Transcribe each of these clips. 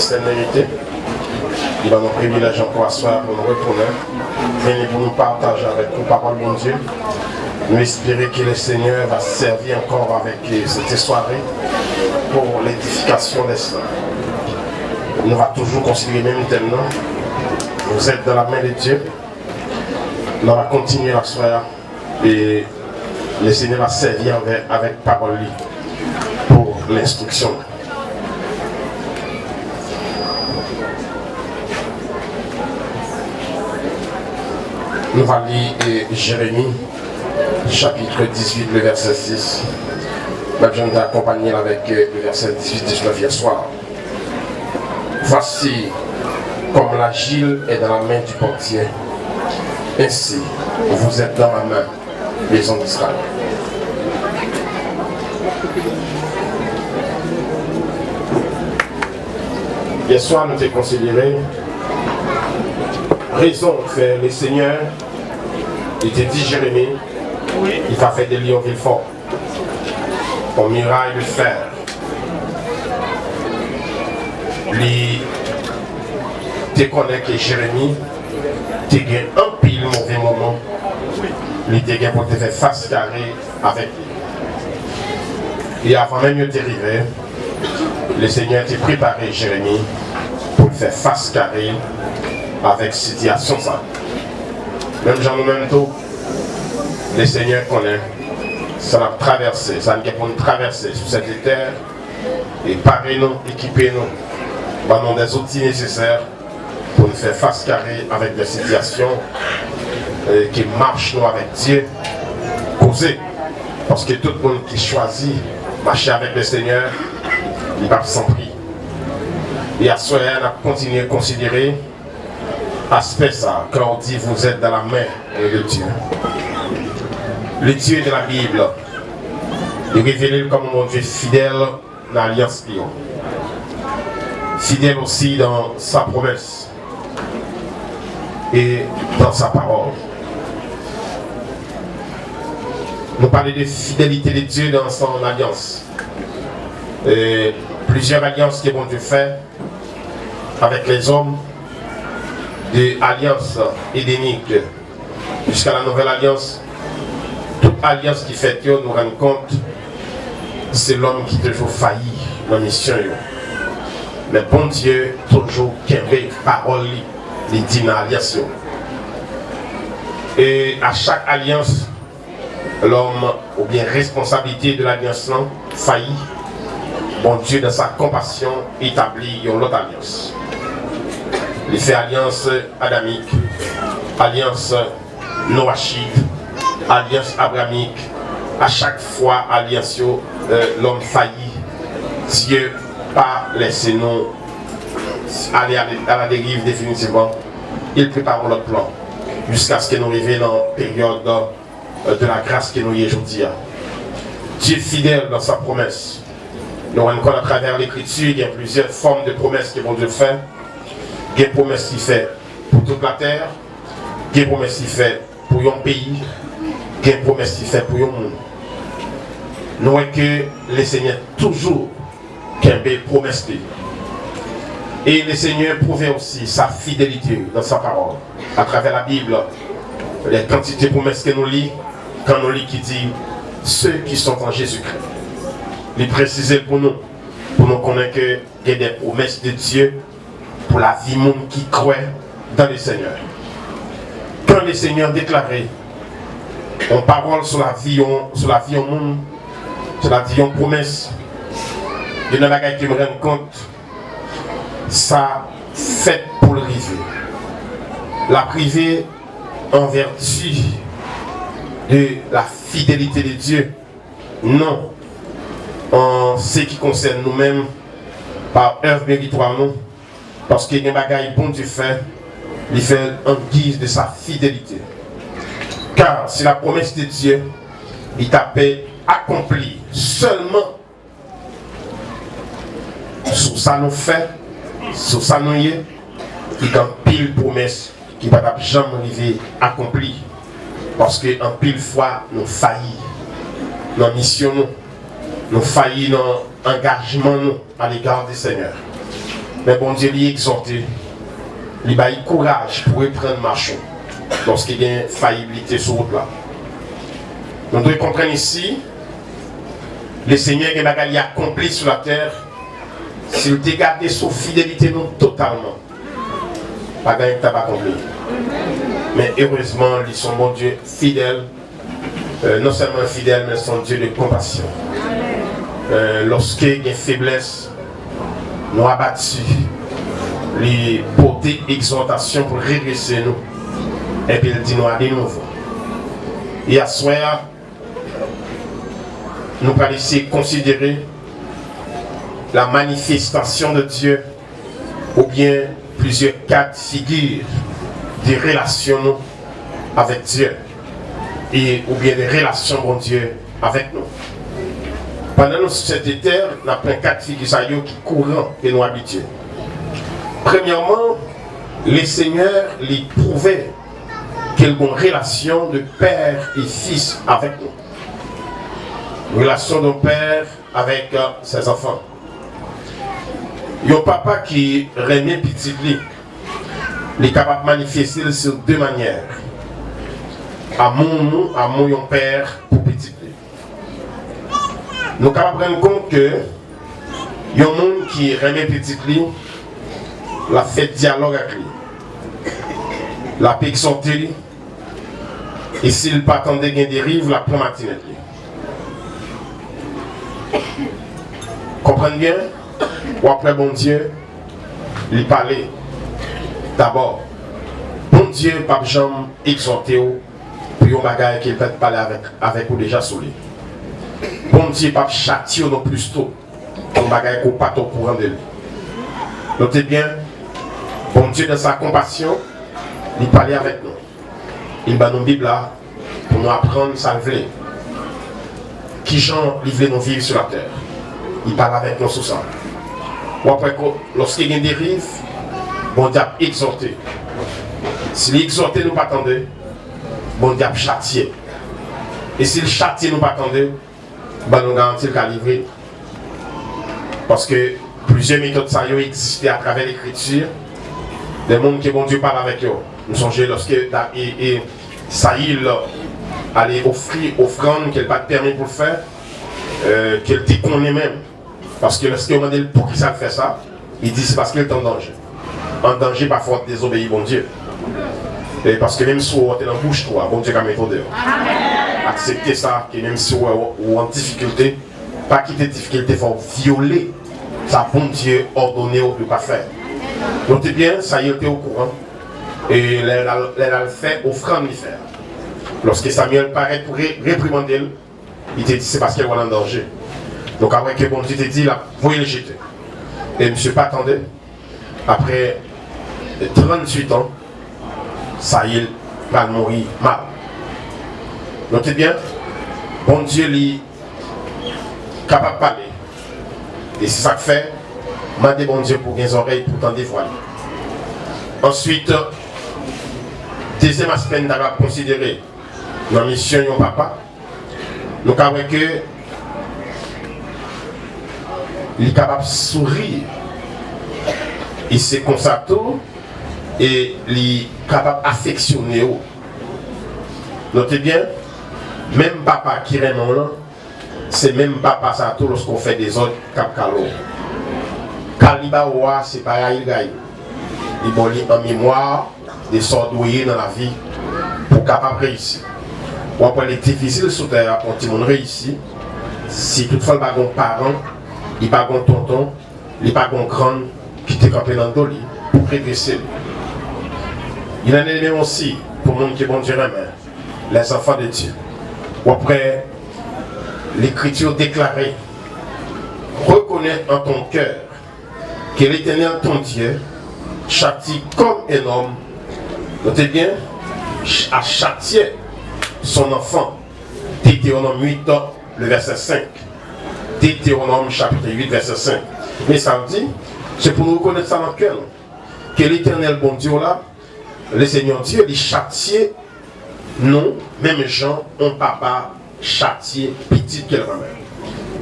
C'est mérité. Il va nous privilégier encore à soir pour nous retourner. Venez pour nous partager avec nous parole de Dieu. Nous espérons que le Seigneur va servir encore avec cette soirée pour l'édification des saints. Nous va toujours considérer même thème. Vous êtes dans la main de Dieu. Nous va continuer la soirée et le Seigneur va servir avec parole pour l'instruction. Nous allons lire Jérémie, chapitre 18, le verset 6. Je vais t'accompagner avec le verset 18-19 hier soir. Voici comme l'agile est dans la main du portier, ainsi vous êtes dans ma main, maison d'Israël. Hier soir, nous t'ai considéré raison fait le Seigneur. Il te dit Jérémie, il va faire des lions Villefort, en muraille de fer. Il te connaît que Jérémie, tu as un pile mauvais moment. Il te gagné pour te faire face carrée avec lui. Et avant même de t'arriver, le Seigneur t'a préparé Jérémie pour faire face carrée avec situation ça. Même Jean nous même tout, le Seigneur connaît, ça va traverser, ça nous pour nous traverser sur cette terre et parer nous, équiper nous, nous des outils nécessaires pour nous faire face carrée avec des situations qui marchent nous avec Dieu, causer. Parce que tout le monde qui choisit marcher avec le Seigneur, il va sans prix. Et à ce moment-là, on a continué à considérer aspect ça, quand on dit vous êtes dans la main de Dieu. Le Dieu de la Bible, il révèle comme mon Dieu fidèle dans l'alliance Lion. Fidèle aussi dans sa promesse et dans sa parole. Nous parlons de fidélité de Dieu dans son alliance. Et plusieurs alliances que mon Dieu fait avec les hommes, de alliance édénique jusqu'à la nouvelle alliance. Toute alliance qui fait que nous rendons compte, c'est l'homme qui toujours faillit dans la mission. Mais bon Dieu, toujours qui avait parole, les dit dans l'alliance. Et à chaque alliance, l'homme, ou bien responsabilité de l'alliance, faillit. Bon Dieu, dans sa compassion, établit une autre alliance. Il fait alliance adamique, alliance noachide, alliance abrahamique. À chaque fois, alliance, l'homme faillit. Dieu pas laissé nous aller à la dérive définitivement. Il prépare notre plan jusqu'à ce que nous arrivions dans la période de la grâce que nous y aujourd'hui. Dieu est fidèle dans sa promesse. Nous rendons à travers l'écriture, il y a plusieurs formes de promesses que mon Dieu fait. Il y a une promesse qu'il fait pour toute la terre, il y a une promesse qu'il fait pour un pays, il y a une promesse qu'il fait pour un monde. Nous voyons que le Seigneur toujours qu'il y promesse. Et le Seigneur prouve aussi sa fidélité dans sa parole. À travers la Bible, les quantités de promesses que nous lisons, quand nous lisons qui dit ceux qui sont en Jésus-Christ. Il précise pour nous connaître qu'il y a des promesses de Dieu pour la vie monde qui croit dans le Seigneur. Quand le Seigneur déclarait en parole sur la vie au monde, sur la vie en promesse, il y a des choses qui me rendent compte, ça fait pour le river. La privée en vertu de la fidélité de Dieu, non en ce qui concerne nous-mêmes par œuvre méritoire, non. Parce qu'il y a des choses bon Dieu fait, il fait en guise de sa fidélité. Car c'est la promesse de Dieu, il t'a accompli seulement sur ça nous fait, sur ça nous y est, il y a pile promesse qui ne va jamais arriver accompli. Parce qu'en pile fois, nous faillis dans la mission, nous faillis dans l'engagement à l'égard du Seigneur. Mais bon Dieu lui exhorté, lui a courage pour reprendre marche lorsqu'il y a une faillibilité sur route là. Nous devons comprendre ici, le Seigneur qui a accompli sur la terre, s'il t'a gardé son fidélité non totalement, pas gagné que accompli. Mais heureusement, ils sont bon Dieu fidèle, non seulement fidèle, mais son Dieu de compassion. Lorsqu'il y a une faiblesse, nous abattus, les porter exhortation pour redresser nous. Et puis il dit nous à de nouveau. Et à ce soir, nous allons essayer de considérer la manifestation de Dieu ou bien plusieurs cas de figure des relations avec Dieu et ou bien des relations avec Dieu avec nous. Pendant cette terre, nous avons un cas de figure qui courant et nous habitués. Premièrement, les seigneurs les prouvaient qu'il y a une relation de père et fils avec nous. Une relation de père avec ses enfants. Il y a un papa qui remet petit lui. Il est capable de manifester sur deux manières. Amour, un père pour petit lui. Nous sommes capables de rendre compte que il y a un monde qui remet petit lui, la fait dialogue avec lui. La paix exhorter lui. Et s'il pas attendait qu'il dérive, la prend matinée. Comprenez bien? Ou après bon Dieu, il parlait. D'abord, bon Dieu, pas jamais exhorté ou puis on bagaille qu'il peut parler avec ou déjà sous lui. Bon Dieu, pas châtier non plus tôt. On bagaille qu'on pas au courant de lui. Notez bien, bon Dieu dans sa compassion, il parlait avec nous. Il va nous Bible là pour nous apprendre sa vie. Qui gens livrent nous vivre sur la terre. Il parle avec nous sur ça. Ou après, lorsqu'il y a une dérive, bon Dieu a exhorté. S'il exhorté, nous pas attendre, bon Dieu a châtié. Et s'il châtié, nous pas attendre, ben nous garantit qu'il a livré. Parce que plusieurs méthodes ça existent à travers l'écriture. Des mondes qui bon Dieu parle avec eux. Nous songeons lorsque Saïl allait offrir offrande qu'elle n'a pas permis pour le faire, qu'elle déconne même. Parce que lorsqu'il a demandé pour qui ça fait ça, il dit c'est parce qu'il est en danger. En danger, parfois désobéir bon Dieu. Et parce que même si on est dans la bouche, bon Dieu a mis au dehors. Accepter ça, que même si on est en difficulté, pas quitter difficulté, il faut violer ça bon Dieu ordonné ou de pas faire. Notez bien, ça y était au courant. Et elle a fait offrande lui faire. Lorsque Samuel paraît pour réprimander, il te dit c'est parce qu'elle est en danger. Donc après que bon Dieu te dit, là, vous le jeter. Et monsieur pas attendait. Après 38 ans, Saïl va mourir mal. Notez bien, bon Dieu lui capable de parler. Et c'est ça que fait, mandez bon Dieu pour les oreilles pour t'en dévoiler. Ensuite, deuxième aspect nous avons considéré dans la mission de papa. Nous avons vu que il est capable de sourire. Il s'est consacré et il est capable d'affectionner. Notez bien, même papa qui est là, c'est même papa ça tout lorsqu'on fait des autres cap calo. Kaliba Oua, c'est pareil, il gagne. Il bon en mémoire des sorts douillés dans la vie pour capable réussir. Ou après les difficiles sur terre, quand tout le monde réussit, si toutefois il n'y a pas de parent, il n'y a pas de tonton, il n'y a pas de grand qui te campé dans le dos pour régresser. Il y en a même aussi pour le monde qui est bon Dieu les enfants de Dieu. Ou après l'écriture déclarée, reconnais en ton cœur que l'Éternel ton Dieu châtie comme un homme. Notez bien, à châtier son enfant. Deutéronome 8, le verset 5. Deutéronome chapitre 8, verset 5. Mais ça me dit, c'est pour nous reconnaître ça dans le cœur. Que l'Éternel bon Dieu là, le Seigneur Dieu, il châtier non, même gens ont papa châtié petit qu'elle ramène.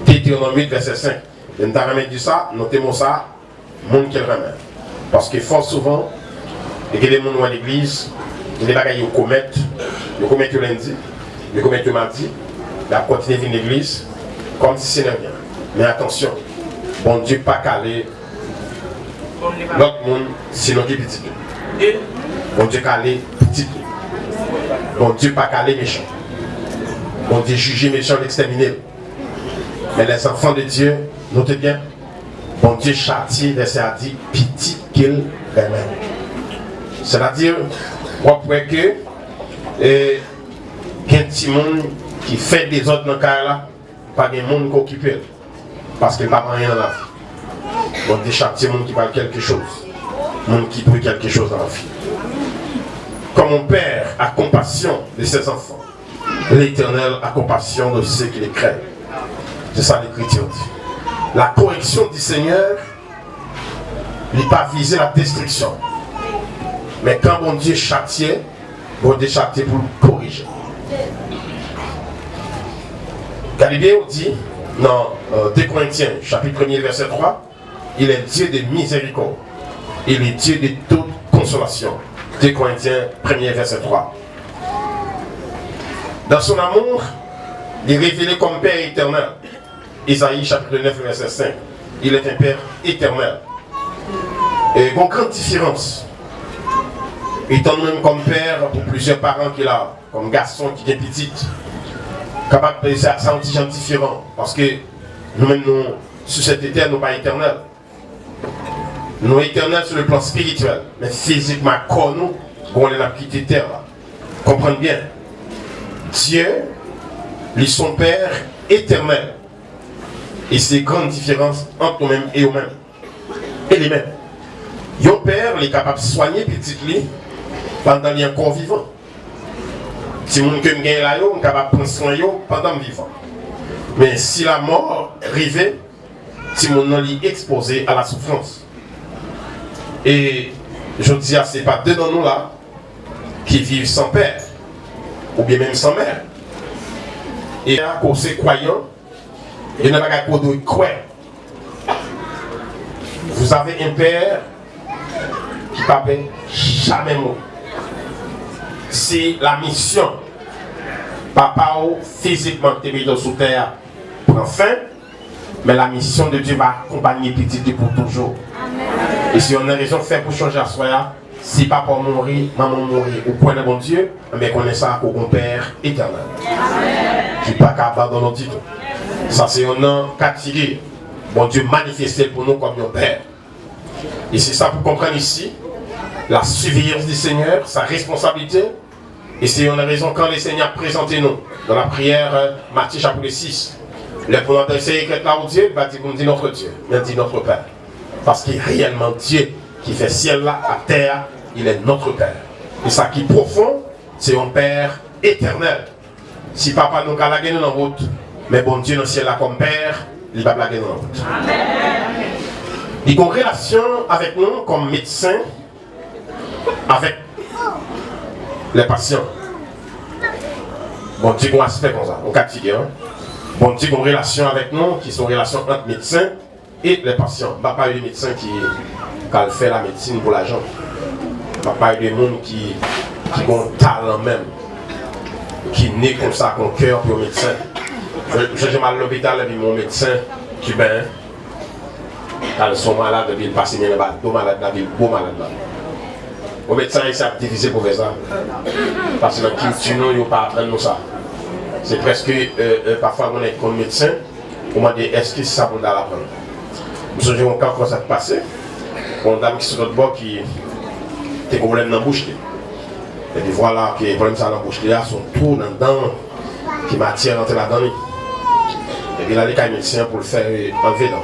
Deutéronome 8, verset 5. Et nous avons dit ça, notez-moi ça, monde qui le remet. Parce que fort souvent, il y a des gens à l'église, il y a des bagages qu'ils commettent le lundi, ils commettent le mardi, ils continuent à venir à l'église comme si ce n'est rien. Mais attention, bon Dieu pas calé l'autre monde sinon qui est petit. Bon Dieu calé petit. Bon Dieu pas calé méchant. Bon Dieu juger méchant, l'exterminer. Mais les enfants de Dieu, notez bien, bon Dieu châtie, verset a dit, petit qu'il remet. C'est-à-dire, on pourrait que il y a un petit monde qui fait des autres dans le cas là, pas de monde qui occupe, parce qu'il n'y a pas rien dans la vie. Bon Dieu châtie, monde qui parle quelque chose, monde qui peut quelque chose dans la vie. Comme mon Père a compassion de ses enfants, l'Éternel a compassion de ceux qui les craignent. C'est ça l'Écriture dit. La correction du Seigneur n'est pas viser la destruction. Mais quand mon Dieu châtie, bon Dieu châtie pour le corriger. Galilée dit dans 2 Corinthiens, chapitre 1er, verset 3, il est Dieu de miséricorde. Il est Dieu de toute consolation. 2 Corinthiens 1er, verset 3. Dans son amour, il est révélé comme Père éternel. Isaïe chapitre 9, verset 5. Il est un Père éternel. Et une grande différence. Étant même comme père pour plusieurs parents qu'il a, comme garçon qui est petit, capable de faire ça un petit genre différent. Parce que nous-mêmes, nous, sur cette terre, nous pas éternels. Nous sommes éternels sur le plan spirituel. Mais physiquement, comme nous, on est la petite terre. Comprenez bien. Dieu, lui, son Père éternel. Et c'est une grande différence entre nous-mêmes et eux-mêmes. Et les mêmes. Yon père, il est capable de soigner petit lit pendant qu'il est encore vivant. Si mon cœur gagne là, il est capable de prendre soin pendant le vivant. Mais si la mort arrive, si mon nom est exposé à la souffrance. Et je dis, ce n'est pas deux dans nous là qui vivent sans père, ou bien même sans mère. Et à cause des croyants, il n'y a pas de croire. Vous avez un père qui ne parle jamais mot. Si la mission, papa ou physiquement te mis sous terre prend fin, mais la mission de Dieu va accompagner petit pour toujours. Amen. Et si on a raison de faire pour changer à soi, si papa mourit, maman mourit, au point de bon Dieu, mais connaît ça au bon Père éternel. Je ne suis pas capable d'abandonner du tout. Ça c'est un nom catégorie. Bon Dieu manifesté pour nous comme un Père. Et c'est ça pour comprendre ici, la surveillance du Seigneur, sa responsabilité. Et c'est une raison quand le Seigneur présenté nous dans la prière Matthieu chapitre 6. Le pour essayer que là où Dieu, il va dire notre Dieu, il dit notre Père. Parce qu'il est réellement Dieu qui fait ciel là, à terre, il est notre Père. Et ça qui est profond, c'est un Père éternel. Si papa nous a lagué dans la route, mais bon Dieu dans le ciel là comme Père, il va blaguer dans la route. Amen. Il a une relation avec nous comme médecin, avec les patients. Bon Dieu a un aspect comme ça, on cas de figure. Bon Dieu a une relation avec nous qui sont une relation entre médecins et les patients. Je ne parle pas des médecins qui fait la médecine pour l'argent. Je parle des gens qui ont un talent même, qui naît comme ça, qui ont un cœur pour le médecin. J'ai mal à l'hôpital et mon médecin cubain, quand ils sont malades, ils passent bien là-bas, deux malades, ils sont beaux malades là. Le médecin, il s'est divisé pour faire ça. Parce que dans la culture, nous ne pas apprendre ça. C'est presque, parfois, on est comme médecin, on m'a dit, est-ce que ça pour l'apprendre? Je me suis dit, quand ça passé, une dame qui est sur notre bord qui a des problèmes dans la bouche. Et puis voilà, que les problèmes dans la bouche, sont tout dans le dent, qui m'attire à rentrer là-dedans. Et puis là, les médecins pour le faire enlever là.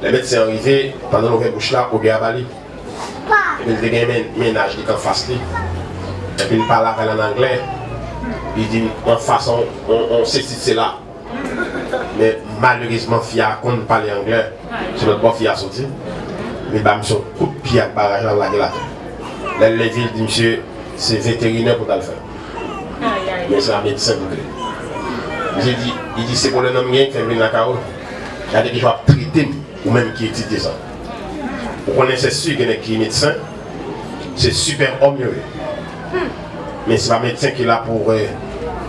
Les médecins sont arrivés pendant l'ouvert bouche là, au Gabali. Et puis il y a un ménage qui est en face. Et puis il parle avec en anglais. Il dit en façon, on sait si c'est là. Mais malheureusement, Fia, quand on parle anglais, c'est notre bon Fia sorti. Mais il m'a mis un coup de pied à barrage dans la gueule. Là, les villes dit monsieur, c'est vétérinaire pour le faire. Mais c'est un médecin pour le faire. Il dit c'est pour le nom qui fait venir la carreau. Il y a des gens qui vont traiter ou même qui étudient ça. Vous connaissez sûr qu'il y a qui médecin, c'est super homme. Mais c'est pas médecin qui est là pour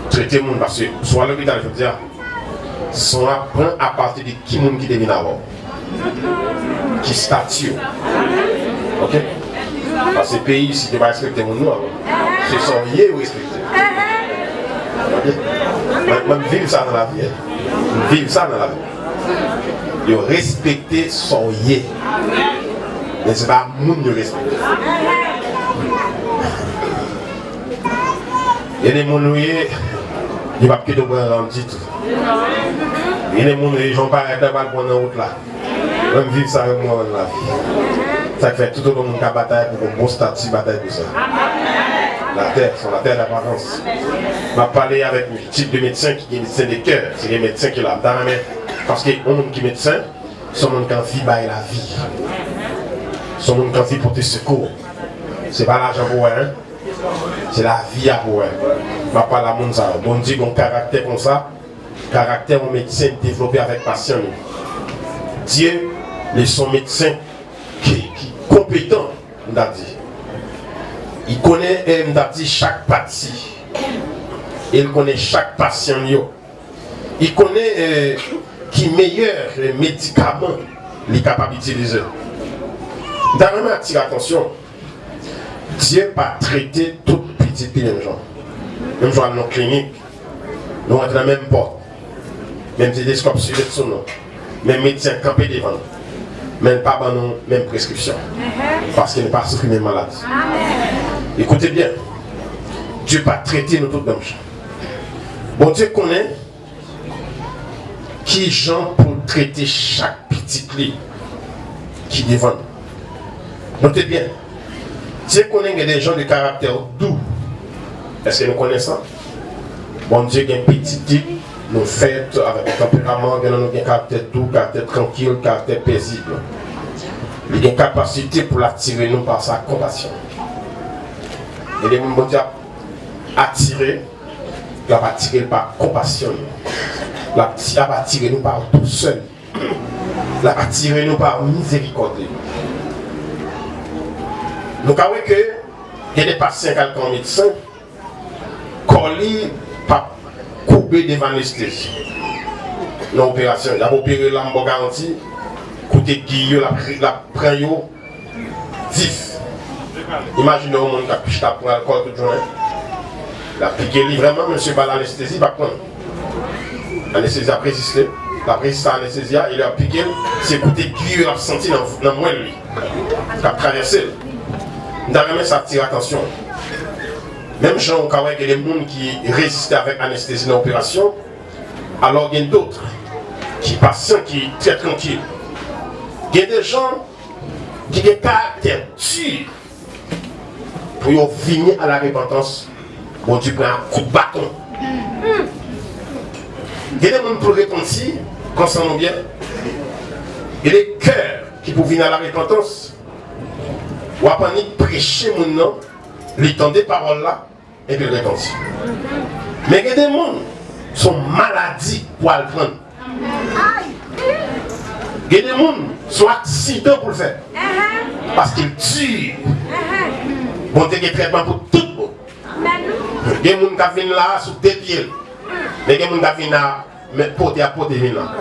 traiter le monde. Parce que soit l'hôpital, je veux dire, sont apprend à partir de qui monde qui devient d'abord. Qui statue. Ok? Parce que ce pays ici, tu vas respecter mon nom. C'est son yé ou respecter. Même vivre ça dans la vie. Vivre ça dans la vie. Il respecter son yé. Mais ce n'est pas le monde qui respecte. Il y a des gens qui ne vont pas quitter le grand titre. Il y a des gens qui ne vont pas arrêter de prendre la route là. Même vivre ça avec moi dans la vie. Ça fait tout le monde qui a bataille pour un bon statut, bataille pour ça. La terre d'apparence. Je vais parler avec un type de médecin qui est médecin de cœur. C'est les médecins qui l'ont dans la main. Parce que les gens qui sont médecins, sont les gens qui vivent la vie. Sont les gens qui portent secours. Ce n'est pas l'argent pour eux, hein? C'est la vie à pour eux. Je vais parler à mon ça. Bon Dieu, un caractère comme ça, caractère au médecin développé avec passion. Dieu, il son médecin qui est compétent, on a dit. Il connaît chaque partie. Il connaît chaque patient. Il connaît qui meilleur médicament il est capable d'utiliser. D'ailleurs, attirer attention. Dieu n'a pas traité toutes petites gens. Même dans nos cliniques, nous rentrons dans la même porte. Même télescope sur le son, même médecin campé devant. Même pas dans nos mêmes prescriptions. Parce qu'il n'est pas souffert de maladie. Écoutez bien. Dieu n'a pas traité nous toutes dans le champ. Bon Dieu connaît qui gens pour traiter chaque petit clé qui devant. Notez bien. Dieu connaît des gens de caractère doux. Est-ce que nous connaissons ça? Bon Dieu a un petit type, nous faits avec un tempérament, nous avons un caractère doux, caractère tranquille, caractère paisible. Il a une capacité pour l'attirer nous par sa compassion. Et les gens qui attirer, il va attirer par compassion. Il va attirer nous par douceur. Il va attirer nous par miséricorde. Nous avons que il y a des patients qui sont médecins, qui pas coupé devant l'anesthésie. Dans l'opération, il a opéré l'ambo garantie, côté qui la prend vif. Imaginez au monde qui a piqué pour l'alcool tout le jour. Il a piqué vraiment, monsieur Bal l'anesthésie, il va prendre. L'anesthésie a résisté. La résistance à l'anesthésie, il a piqué, c'est côté qui il a senti dans moi lui. Il a traversé. D'ailleurs, ça attire attention. Même gens qui ont des gens qui résistent avec l'anesthésie dans l'opération, alors il y a d'autres qui patients, qui sont très tranquilles. Il y a des gens qui ont des caractères durs pour venir à la repentance. Bon, tu prends un coup de bâton. Il y a des gens pour repentir, concernant bien. Il y a des cœurs qui pour venir à la repentance. Ou à prêcher mon nom, lui tendre des paroles là, et puis repentir. Mais il y a des gens qui sont maladies pour le prendre. Il y a des gens qui sont accidents pour le faire. Parce qu'ils tuent. Bon, il y a des traitements pour tout le monde. Il y a des gens qui viennent là sous des pieds. Mais il y a des gens qui viennent là, mais poter à poter viennent là.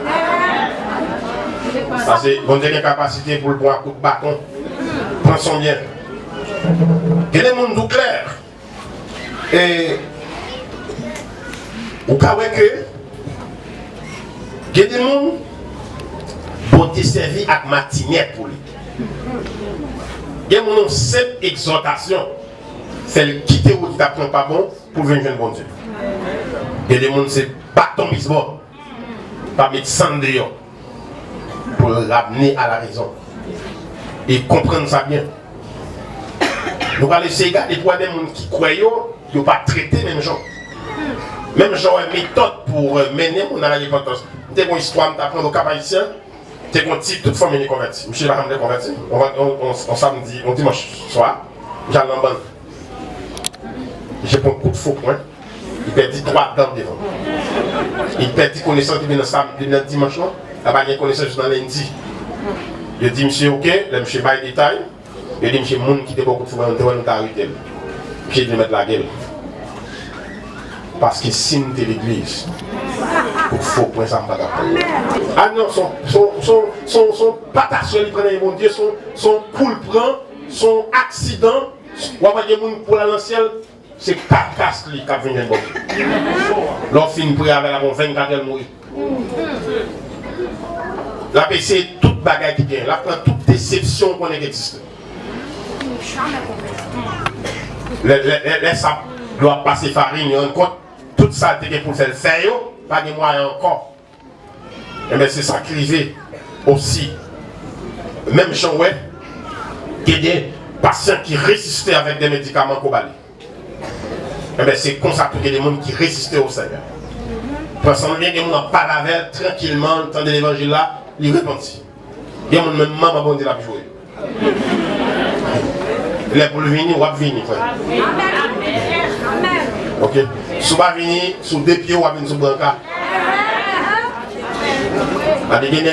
Parce que bon, il y a des capacités pour le prendre un coup de bâton. Pensons bien. Il y a des gens tout clairs. Et au cas où il y a des gens qui ont été servis avec matinette pour lui. Il y a des gens qui ont cette exhortation. C'est le quitter ou qui t'apprend pas bon pour venir jouer bon Dieu. Il y a des gens qui se battent en bisbol. Pas mettre sang dehors. Pour l'amener à la raison. Et comprendre ça bien. Nous allons essayer de regarder pour des gens qui croient qu'ils n'ont pas traité même gens. Même gens ont une méthode pour mener mon à la repentance. Tu as une histoire, tu apprends au cap haïtien, tu as un type, toute famille est convertie. Monsieur va me convertir. On samedi, on dimanche soir, j'allais en bande. J'ai pris un coup de faux point. Il perdit 3 dents devant. Il perdit connaissance depuis le dimanche, là-bas il y a connaissance dans lundi. Je dis, monsieur, ok, là, monsieur, pas de détail. Je dis, monsieur, monde qui était beaucoup de fois, nous avons arrêté. J'ai dû mettre la gueule. Parce que si nous sommes l'église, il faut point ça me bagarre. Ah non, son patate, il prend mon Dieu, son poule prend, son accident, ou avoir des gens pour aller dans le ciel, c'est 4 casques qui viennent bon. L'autre fin pour avec la 24 elle mourit. La PC toute bagaille qui vient, la prend toute déception qu'on existe. Les sables doivent passer farine, il y a un compte, tout ça pour faire le faire, pas de moyens encore. Et bien c'est ça qui arrive aussi. Même Jean ouais, il y a des patients qui résistaient avec des médicaments qu'on balait. Et bien c'est comme ça qu'il y a des gens qui résistaient au Seigneur. Parce qu'on vient que les gens parlent avec tranquillement, entendent l'évangile là, ils répondent. Il y a des gens même maman bon Dieu l'a joué. Les pour le venir, on va venir. Ok. Si vous venir sous deux pieds, on va venir sous le brancard.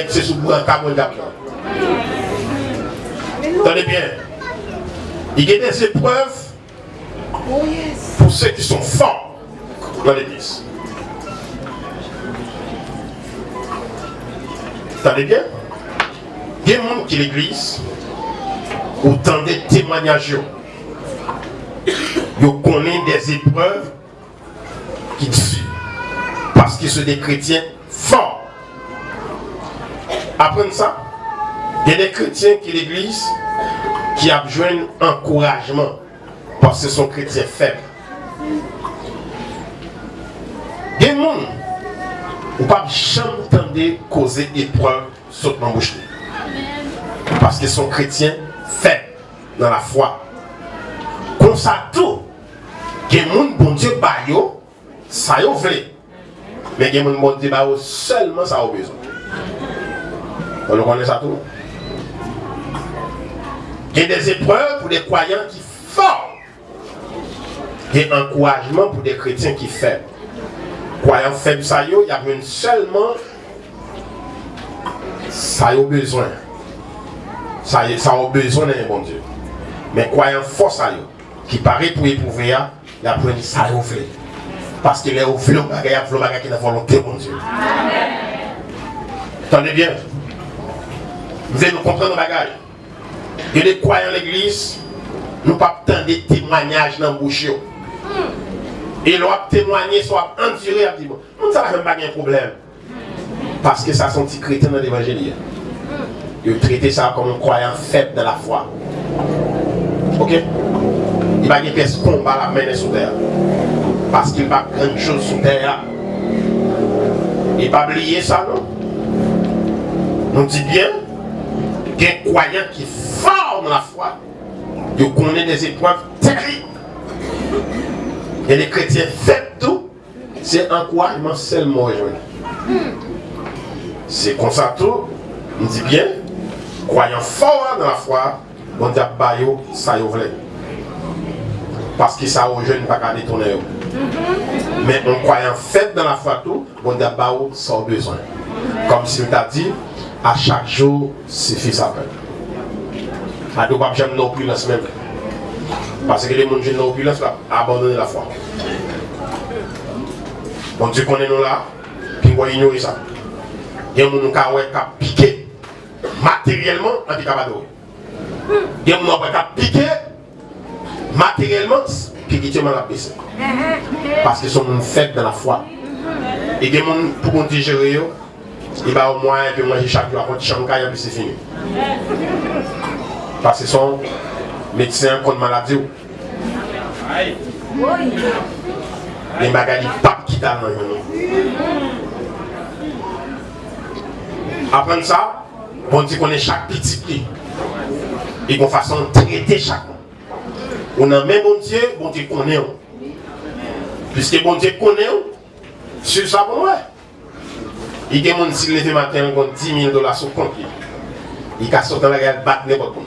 C'est sous le brancard pour le gars. Attendez bien. Il y a des épreuves pour ceux qui sont forts dans l'église. Attendez bien. Il y a des gens qui l'église. Autant de témoignages, ils connaissent des épreuves qui disent parce qu'ils sont des chrétiens forts. Après ça, il y a des chrétiens qui l'église qui ont besoin d'encouragement parce que ce sont chrétiens faibles. Il y a des gens qui ne peuvent jamais causer épreuve sur ma bouche parce qu'ils sont chrétiens faibles dans la foi. Comme ça tout, que moun bon Dieu bayo, ça yo vle. Mais que moun bon Dieu bayo seulement ça a besoin. On connaît ça tout. Il y a des épreuves pour des croyants qui forts. Il y a un encouragement pour des chrétiens qui faibles. Croyants faibles ça yo, il y a seulement ça yo besoin. Ça a besoin d'un bon Dieu. Mais croyant fort ça qui paraît pour éprouver, il a pris ça au fait. Parce qu'il est au fait, il y a qui a la volonté bon Dieu. Attendez bien. Vous allez nous comprendre nos bagages. Il y a des croyants à l'église, nous ne pouvons pas attendre des témoignages dans le bouche. Et l'on témoigner, soit enduré, à dire, nous n'avons pas de problème. Parce que ça sont des chrétiens dans l'évangile. Il traite ça comme un croyant faible dans la foi. Ok? Il va y avoir des combats à mener sous terre. Parce qu'il va prendre une chose sous terre. Il ne va pas oublier ça, non? On dit bien qu'un croyant qui est fort dans la foi, il connaît des épreuves terribles. Et les chrétiens faibles tout, c'est un encouragement seulement rejoint. C'est comme ça tout, on dit bien. Croyant fort dans la foi, on dit bayo ça y voulait. Parce que ça aux jeunes pas qu'à détourner. Mais un croyant faible dans la foi tout, on dit bayo sans besoin. Comme si on t'a dit, à chaque jour, suffit sa peine. À deux pas j'aime l'opulence même. Parce que les gens qui ont l'opulence abandonnent la foi. Bon Dieu connaît nous là, puis on va ignorer ça. Il y a des gens qui ont piqué matériellement en Picabado. Il y a des gens qui ont piqué matériellement, puis qui ont baissé. Parce qu'ils sont faibles dans la foi. Et il y a des gens pour digérer, il va au moins manger chaque jour, quand chambre et puis c'est fini. Parce qu'ils sont médecins contre maladie. Les bagages ne pas quitter dans le Après ça, on dit qu'on est chaque petit pli. Et qu'on façon de traiter chaque monde. On a même bon Dieu connaît. Puisque bon Dieu connaît, sur ça pour moi. Il y a des gens qui lèvent matin ont 10 000 $ sur le compte. Ils cassent dans la gueule, battent n'importe quoi.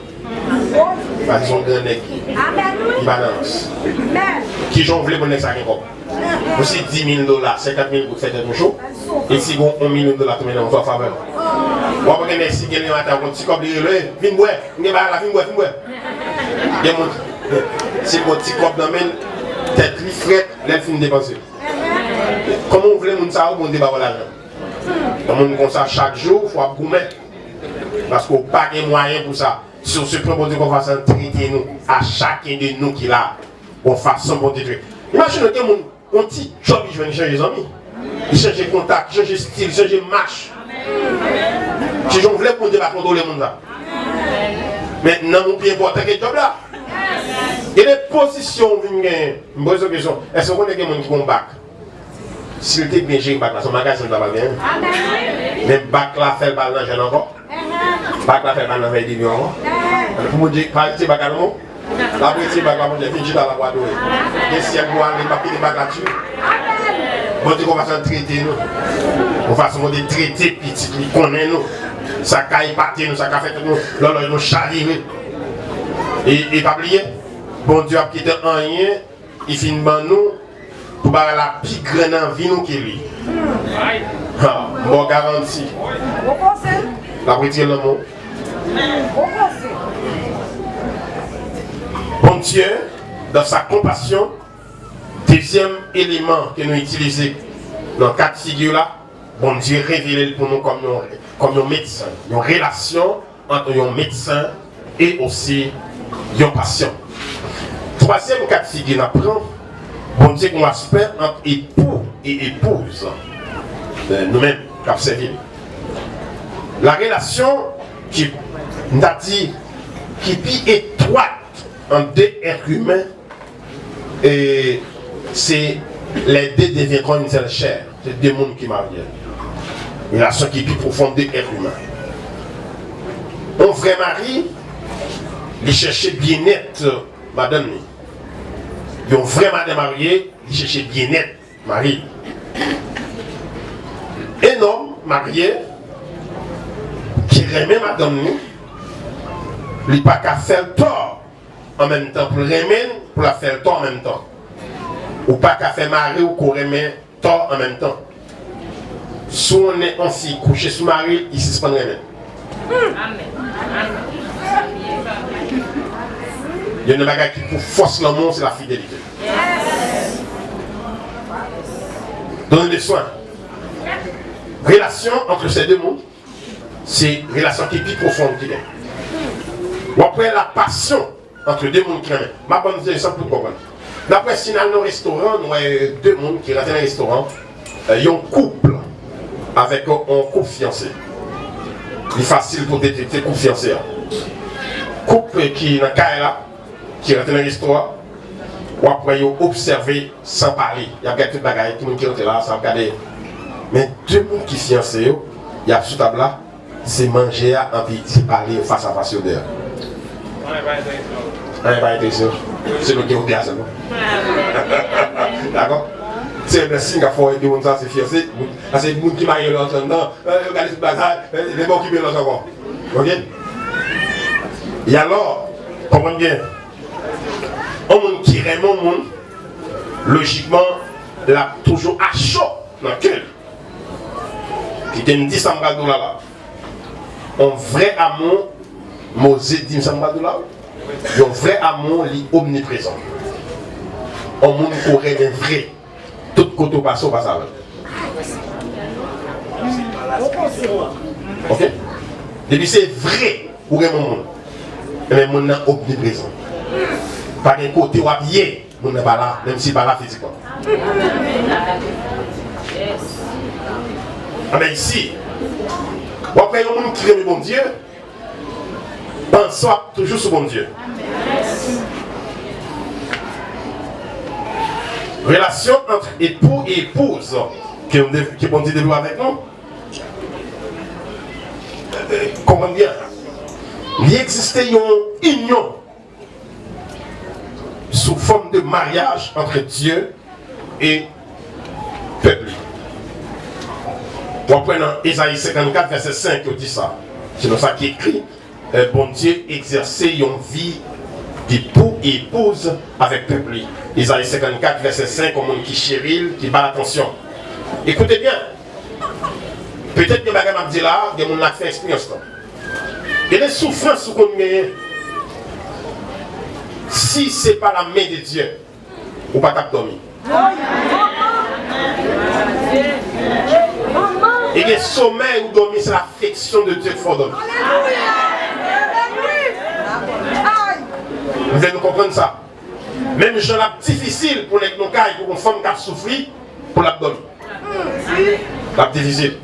Parce qu'ils ont un grand nez qui balance. Qui j'en voulais connaître ça encore. Aussi 10 000 $, 50 000 pour faire des choses. Et si vous avez $1 million, tu mets dans votre faveur. On va gagner si quelqu'un matin, on petit cop le, viens boire, viens boire, viens boire, viens boire. Il y a mon si mon petit cop dans main tête li frette, les fin dépenser. Comment on voulait mon ça bon débat l'argent. Comme on comme ça chaque jour, faut gourmet. Parce qu'on pas de moyens pour ça. Si on se propose qu'on fasse traiter nous à chacun de nous qui là, on fasse son bon Dieu. Imaginez que mon petit job il veut changer les amis. Il change de contact, il change de style, il change de marche. Si j'en voulais pour débat contrôler le monde là. Maintenant, mon pied important que job là. Et les positions, je me pose une question. Est-ce qu'on a des gens qui ont un bac? S'il était bien géré, son magasin ne va pas bien. Même bac là, fait le bal dans jeune encore. Bac là, fait le bal dans 20 millions encore. Pour me dire, par exemple, bac à l'eau. La petite bac là, j'ai fini dans la boîte d'eau. Et si elle voit les papiers de bac là-dessus. Bon, on va s'en traiter nous. On va s'en traiter petit, qui connaît nous. Ça caille pâté nous, ça fait nous. Là, nous charrier. Et pas oublier, bon Dieu a quitté un rien, il finit dans nous pour avoir la plus grande envie nous qui lui. Bon garantie. La retire le mot. Bon Dieu, dans sa compassion, deuxième élément que nous utilisons dans le cas de figure là, bon Dieu révèle pour nous comme un médecin, une relation entre un médecin et aussi un patient. Troisième cas de figure, on apprend, bon Dieu, qu'on aspect entre époux et épouse. Nous-mêmes, cap servir. La relation qui n'a dit qui est plus étroite entre deux êtres humains, et c'est les deux deviendront une seule chair. C'est deux mondes qui marient. Une relation qui est plus profonde de êtres humains. Un vrai mari, il cherchait bien-être madame. Un vrai madame marié, il cherchait bien-être mari. Un homme marié qui remet madame, il n'a pas qu'à faire le tort en même temps. Pour le remettre, pour la faire le tort en même temps. Ou pas qu'à faire mari ou qu'on remet tort en même temps. Si on est ainsi couché sous mari, il se suspend remettre. Il y a une bagarre qui pour force l'amour, c'est la fidélité. Donnez des soins. Relation entre ces deux mondes, c'est une relation qui est plus profonde qu'il est. Ou après la passion entre deux mondes qui remettent. Ma bonne idée, ça pour comprendre. D'après si dans nos restaurants, nous avons deux mondes qui rentrent dans un restaurant, il y a un couple avec un couple fiancé. Il est facile pour détecter le couple fiancé. Couple qui est dans le cas là, qui rentre dans l'histoire, ou après ils ont observé sans parler. Il y a quelques bagailles, tout le monde qui rentre là, sans regarder. Mais deux mondes qui fiancés, il y a sous table là, c'est manger en petit, parler face à face d'eux. On n'est pas intéressé. C'est le qui est au théâtre. D'accord? C'est le signe qu'il faut aider les gens, c'est fiancé. C'est les gens qui marient l'autre temps. Regardez ce bazar, les gens qui viennent l'autre encore. Ok? Et alors, comprenez bien, un monde qui aime un monde, logiquement, là, toujours à chaud dans le cœur. Qui te dit ça me là. Un vrai amour, Mosé dit ça me là. Un vrai amour, il est omniprésent. Un monde qui aurait un vrai. Tout côté passe, passe avec. Ok? Depuis c'est vrai pour un monde. Mais mon est omniprésent. Par un côté ou habillé, mon n'est pas là, même si pas là physiquement. Mais ici, après le monde qui aime bon Dieu, pense toujours sur bon Dieu. Relation entre époux et épouse qui bon Dieu développe avec nous. Comprenez bien. Il existait une union sous forme de mariage entre Dieu et peuple. On prend dans Isaïe 54, verset 5, on dit ça. C'est dans ça qui est écrit. Bon Dieu exerçait une vie d'époux et épouse avec peuple. Isaïe 54, verset 5, au monde qui chérit, qui bat l'attention. Écoutez bien. Peut-être que madame m'a dit là, il y a des gens qui fait expérience. Il y a des souffrances qu'on gagne. Si ce n'est pas la main de Dieu, ou pas t'abdominer. Et le sommeil ou dormir, c'est l'affection de Dieu qu'il faut dormir. Vous allez nous comprendre ça. Même je l'ai difficile pour les cailles, pour une femme qui a souffert, pour l'abdomen. C'est difficile.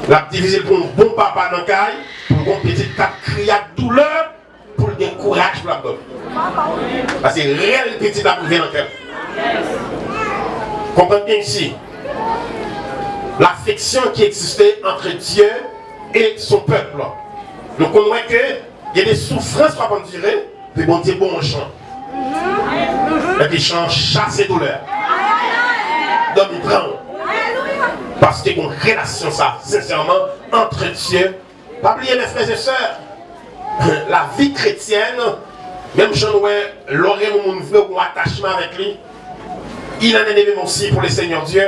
C'est difficile pour un bon papa dans le caille, pour un petit qui a crié à douleur, pour le courage pour l'abdomen. Parce que c'est réel petit qui a prouvé dans le cœur. Comprenez bien ici. L'affection qui existait entre Dieu et son peuple. Donc on voit qu'il y a des souffrances qu'on peut dire, puis bon Dieu bon chant. Et puis chant chasse et douleur. Donc il prend. Parce qu'il y a une relation ça, sincèrement, entre Dieu. Pas oublier mes frères et sœurs, la vie chrétienne, même si on l'aurait un attachement avec lui, il en est même aussi pour le Seigneur Dieu.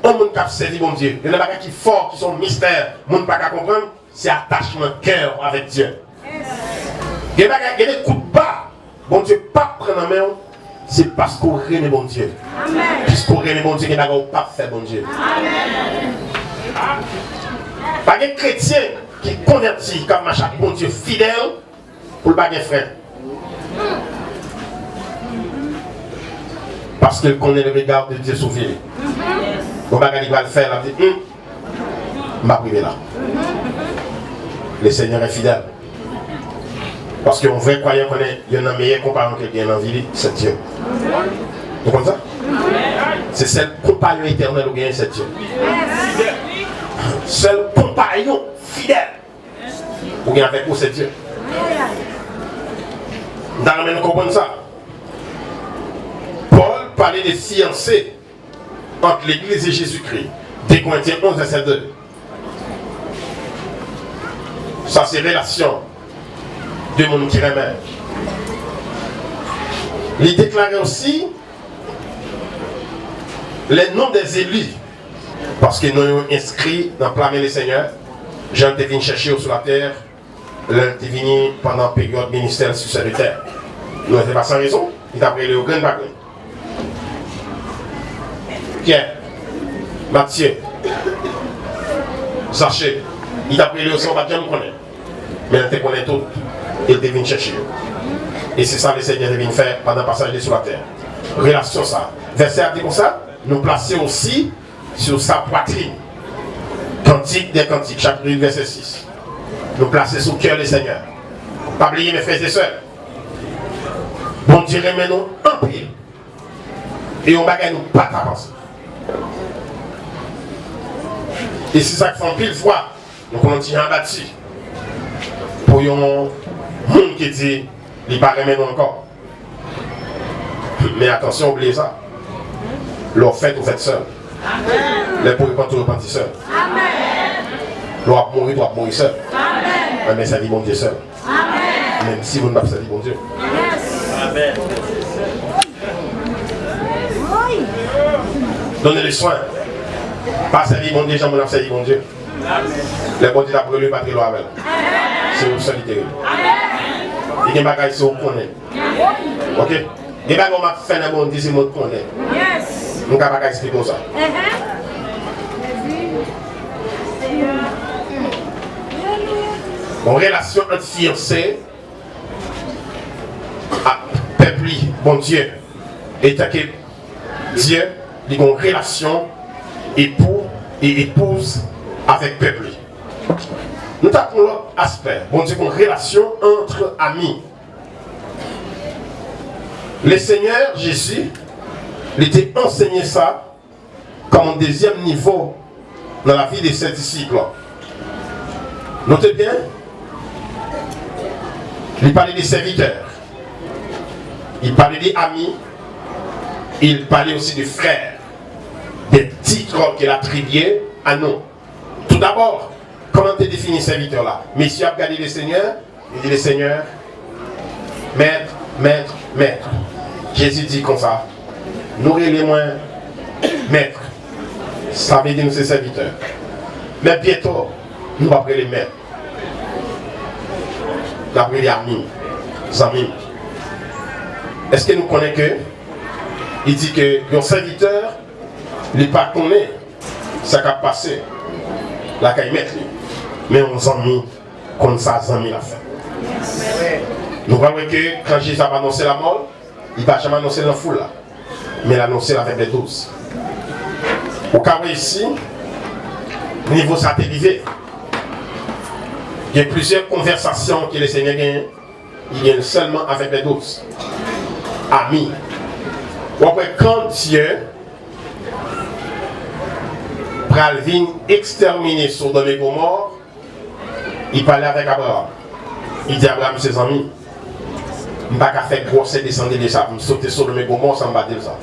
On ne peut pas servir mon Dieu. Il y a des choses qui sont forts, qui sont mystères, on ne peut pas comprendre, c'est attachement de cœur avec Dieu. Il y a des coups de bas, bon Dieu, pas prendre en main, c'est parce qu'on aime bon Dieu. Puisqu'on aime bon Dieu, il n'y a pas fait bon Dieu. Pas de chrétien qui convertit comme machin, bon Dieu fidèle pour le bagage frère. Parce qu'il connaît le regard de Dieu sur lui. Donc, il va le faire, il va dire, je vais priver là. Le Seigneur est fidèle. Parce qu'un vrai croyant connaît, il y a un meilleur compagnon qui est dans la vie, c'est Dieu. Vous comprenez ça? C'est seul compagnon éternel ou bien c'est Dieu. Seul compagnon fidèle ou bien avec vous, c'est Dieu. Vous comprenez ça? Paul parlait des fiancés entre l'Église et Jésus-Christ. 2 Corinthiens 11, verset 2. Ça, c'est relation de monde qui remet. Il déclarait aussi les noms des élus. Parce qu'ils nous ont inscrits dans Plamer le Seigneur. Jean est venu chercher sur la terre. L'un est venu pendant la période ministère sur cette terre. Nous n'étions pas sans raison. Il a pris le grand baguette. Pierre, Matthieu, Zaché, il a pris le sang, il ne connaît. Mais il te connaît tout. Il est venu chercher. Et c'est ça que le Seigneur est venu faire pendant le passage sur la terre. Relation ça. Verset a dit comme ça, nous placer aussi sur sa poitrine. Cantique des cantiques, chapitre 8, verset 6. Nous placer sous le cœur du Seigneur. Pas oublier mes frères et sœurs. Bon Dieu remet nous en pile. Et on bagaille nous pas à penser. Et c'est ça qui fait en pile fois. Nous continuons à bâtir. Pour un monde qui dit, il ne paraît même encore. Mais attention, oubliez ça. L'on fait, vous faites seul. Les pauvres pas tout repentir seul. L'on doit mourir seul. Mais ça dit bon Dieu seul. Même si vous ne savez pas bon Dieu. Amen. Donnez les soins. Pas servir mon Dieu, j'en ai servi mon Dieu. Les bon Dieu a brûlé, pas de l'eau avec. C'est une solitaire. Il y a des bagages qui sont connus. Ok? Il y a des bagages qui sont fait bon Dieu, c'est mon connaît. Nous ne pouvons pas expliquer ça. Une relation entre fiancés à peuple, bon Dieu, et que Dieu, il a une relation époux et épouse avec peuple. Nous avons l'autre aspect, bon Dieu, une relation entre amis. Le Seigneur Jésus, il était enseigné ça comme un deuxième niveau dans la vie de ses disciples. Notez bien, il parlait des serviteurs, il parlait des amis, il parlait aussi des frères, des titres qu'il attribuait à nous. Tout d'abord, comment tu définis serviteur là? Messieurs a regardé le Seigneur, il dit le Seigneur, maître, maître, maître. Jésus dit comme ça, nourris les moins maîtres. Ça veut dire que c'est serviteur. Mais bientôt, nous allons les maîtres. Nous allons les amis, les amis. Est-ce que nous connaissons que il dit que le serviteur, il n'est pas connaît ce qui a passé, la caille mettre, mais on amis comme ça, amis la fait. Nous voyons que quand Jésus a annoncé la mort, il ne va jamais annoncer dans la foule, mais il a annoncé avec les 12. Au cas où ici, niveau satellité, il y a plusieurs conversations que les Seigneurs gagnent, il gagne seulement avec les 12. Amis. Après, quand Dieu vient exterminer Sodome et Gomorrhe, il parlait avec Abraham. Il dit à Abraham, ses amis, je ne vais pas faire grosser descendre de ça, je vais sauter Sodome et Gomorrhe sans me battre ça.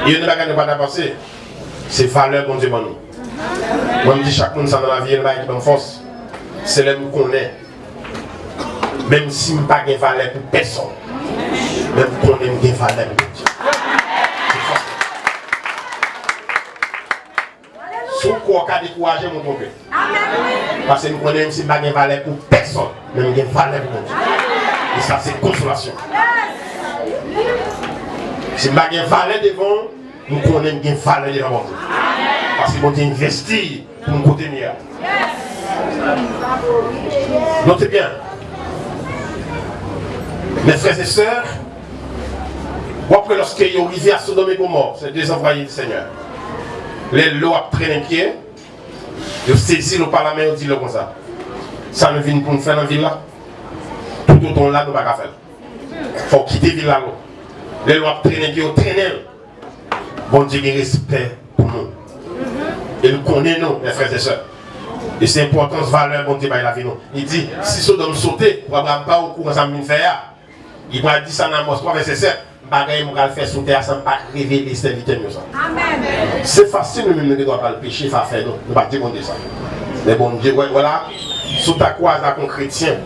Il ne va pas avancer. C'est valeur bon Dieu. Moi, je dis chaque monde dans la vie, il va être en force. C'est là où on est. Même si je n'ai pas de valeur pour personne. Même qu'on ait des valeurs pour Dieu. Si vous avez découragé, mon problème. Parce que nous connaissons si je n'ai pas de valeur pour personne. Même des valeurs pour Dieu. Et ça, c'est consolation. Si je n'ai pas de valeur devant, nous connaissons des valeurs devant Dieu. Parce que Dieu investit pour nous côté meilleur. Notez bien. Mes frères et sœurs, après lorsqu'ils sont arrivés à Sodome et Gomorrhe, c'est deux envoyés du Seigneur. Les lois prennent un pied, ils saisissent le parlement et ils disent comme ça. Ça ne vient pour nous faire dans la ville là. Tout autant là, nous ne pouvons pas faire. Il faut quitter la ville là. Les lois prennent un pied, ils traînent. Bon Dieu, il respect pour nous. Et nous connaissons, mes frères et sœurs. Et c'est important, ce valeur, bon Dieu, la vie. Il dit, si Sodome sautait, pour Abraham pas au courant, ça me fait. Il va dire ça dans Amos 3, verset 7. Bagaille, je vais le faire sous terre, ça ne va pas révéler cette vitesse. C'est facile, nous ne devons pas le pécher, ça fait, nous ne pouvons pas dire ça. Mais bon Dieu, voilà, sous ta croix, comme chrétien,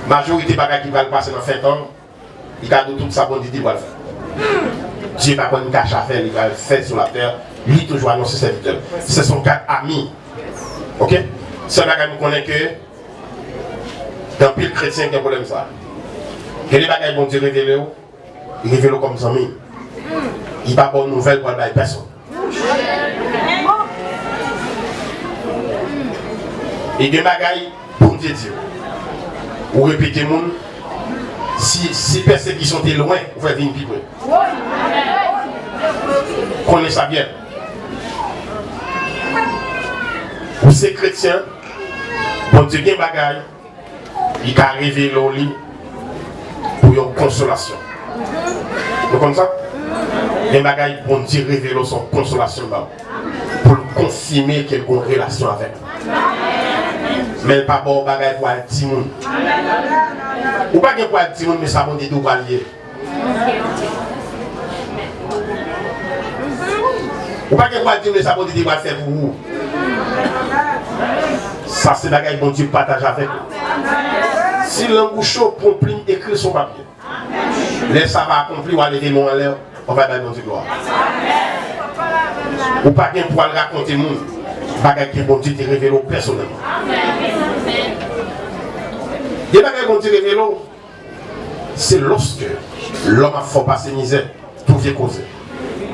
la majorité de bagaille qui va le passer dans 20 ans, il a tout ça, bon Dieu, il va le faire. Dieu n'a pas une cache à faire, il va le faire sur la terre, lui toujours annoncer cette vitesse. Ce sont 4 amis. Ok? C'est là que nous connaissons que dans pile chrétien qui a un problème ça. Que les bagages vont dire révéler, ils révèlent comme ça. Il n'y a pas de bonne nouvelle pour la personne. Et des bagages pour Dieu. Vous répétez, moun, si persécution est loin, vous faites venir plus près. Connaissez ça bien. Vous êtes chrétien, bon Dieu, il y a des bagages, il a révélé au lit pour une consolation. Vous comprenez ça? Les bagages, bon Dieu, révèle son consolation pour confirmer qu'il y a une relation avec. Mais pas bon bagages pour le petit monde. Ou pas pour le petit monde, mais ça bon Dieu, tout va lier. Ou pas pour le petit monde, mais ça bon Dieu, va faire pour vous. Ça, c'est la gueule dont Dieu partage avec vous. Si l'embouchon prend plume, écrit son papier. Laisse ça va accomplir ou aller des mots en l'air, on va donner notre gloire. Ou pas qu'un poil raconter le monde. Bagaille que bon Dieu te révèle personnellement. Les bagailles dont Dieu révèle, c'est lorsque l'homme a fort passer misère, tout vient causer.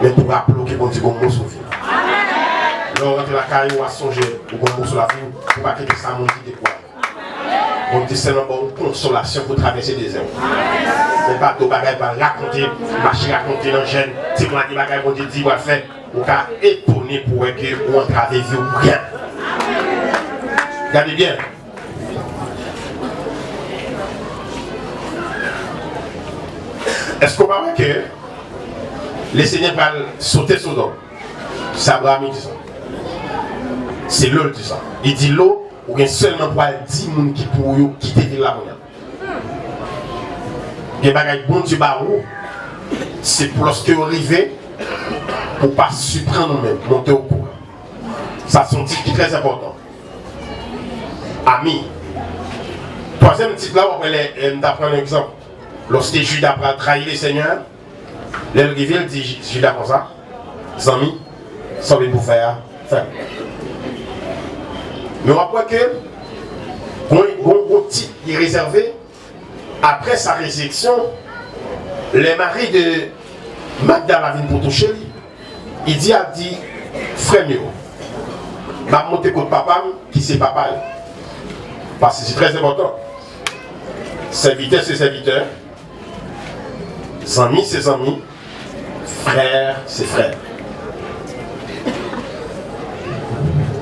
Mais pour rappeler que bon Dieu va nous sauver. On rentre la caille ou à songer ou qu'on sur la vie pour pas quitter ça mon petit découvert. On dit c'est une bonne consolation pour traverser des heures. Mais pas de bagaille pour raconter, marcher raconter dans le gène, témoigner des bagailles pour dire dit va faire, ou qu'à étonner pour que on traverse vie ou rien. Regardez bien. Est-ce qu'on va voir que les seigneurs vont sauter sur l'eau? C'est Abraham qui dit ça. C'est l'eau qui dit ça. Il dit l'eau, ou bien seulement pour 10 personnes qui pourraient quitter la monnaie. Il y a des bagages bon Dieu barou, c'est pour lorsque vous arrivez, pour ne pas surprendre nous-mêmes, monter au courant. Ça c'est un titre qui est très important. Ami. Troisième titre là, on va prendre un exemple. Lorsque Judas a trahi les seigneurs, l'Évangile dit Judas comme ça, Zami, sans venir pour faire. Mais on voit que un titre est réservé après sa résurrection. Les maris de Magdala viennent pour toucher lui. Il dit frère mieux, m'a monté contre papa qui c'est papa. Parce que c'est très important. Serviteur c'est serviteur. Amis c'est amis. Frère c'est frère.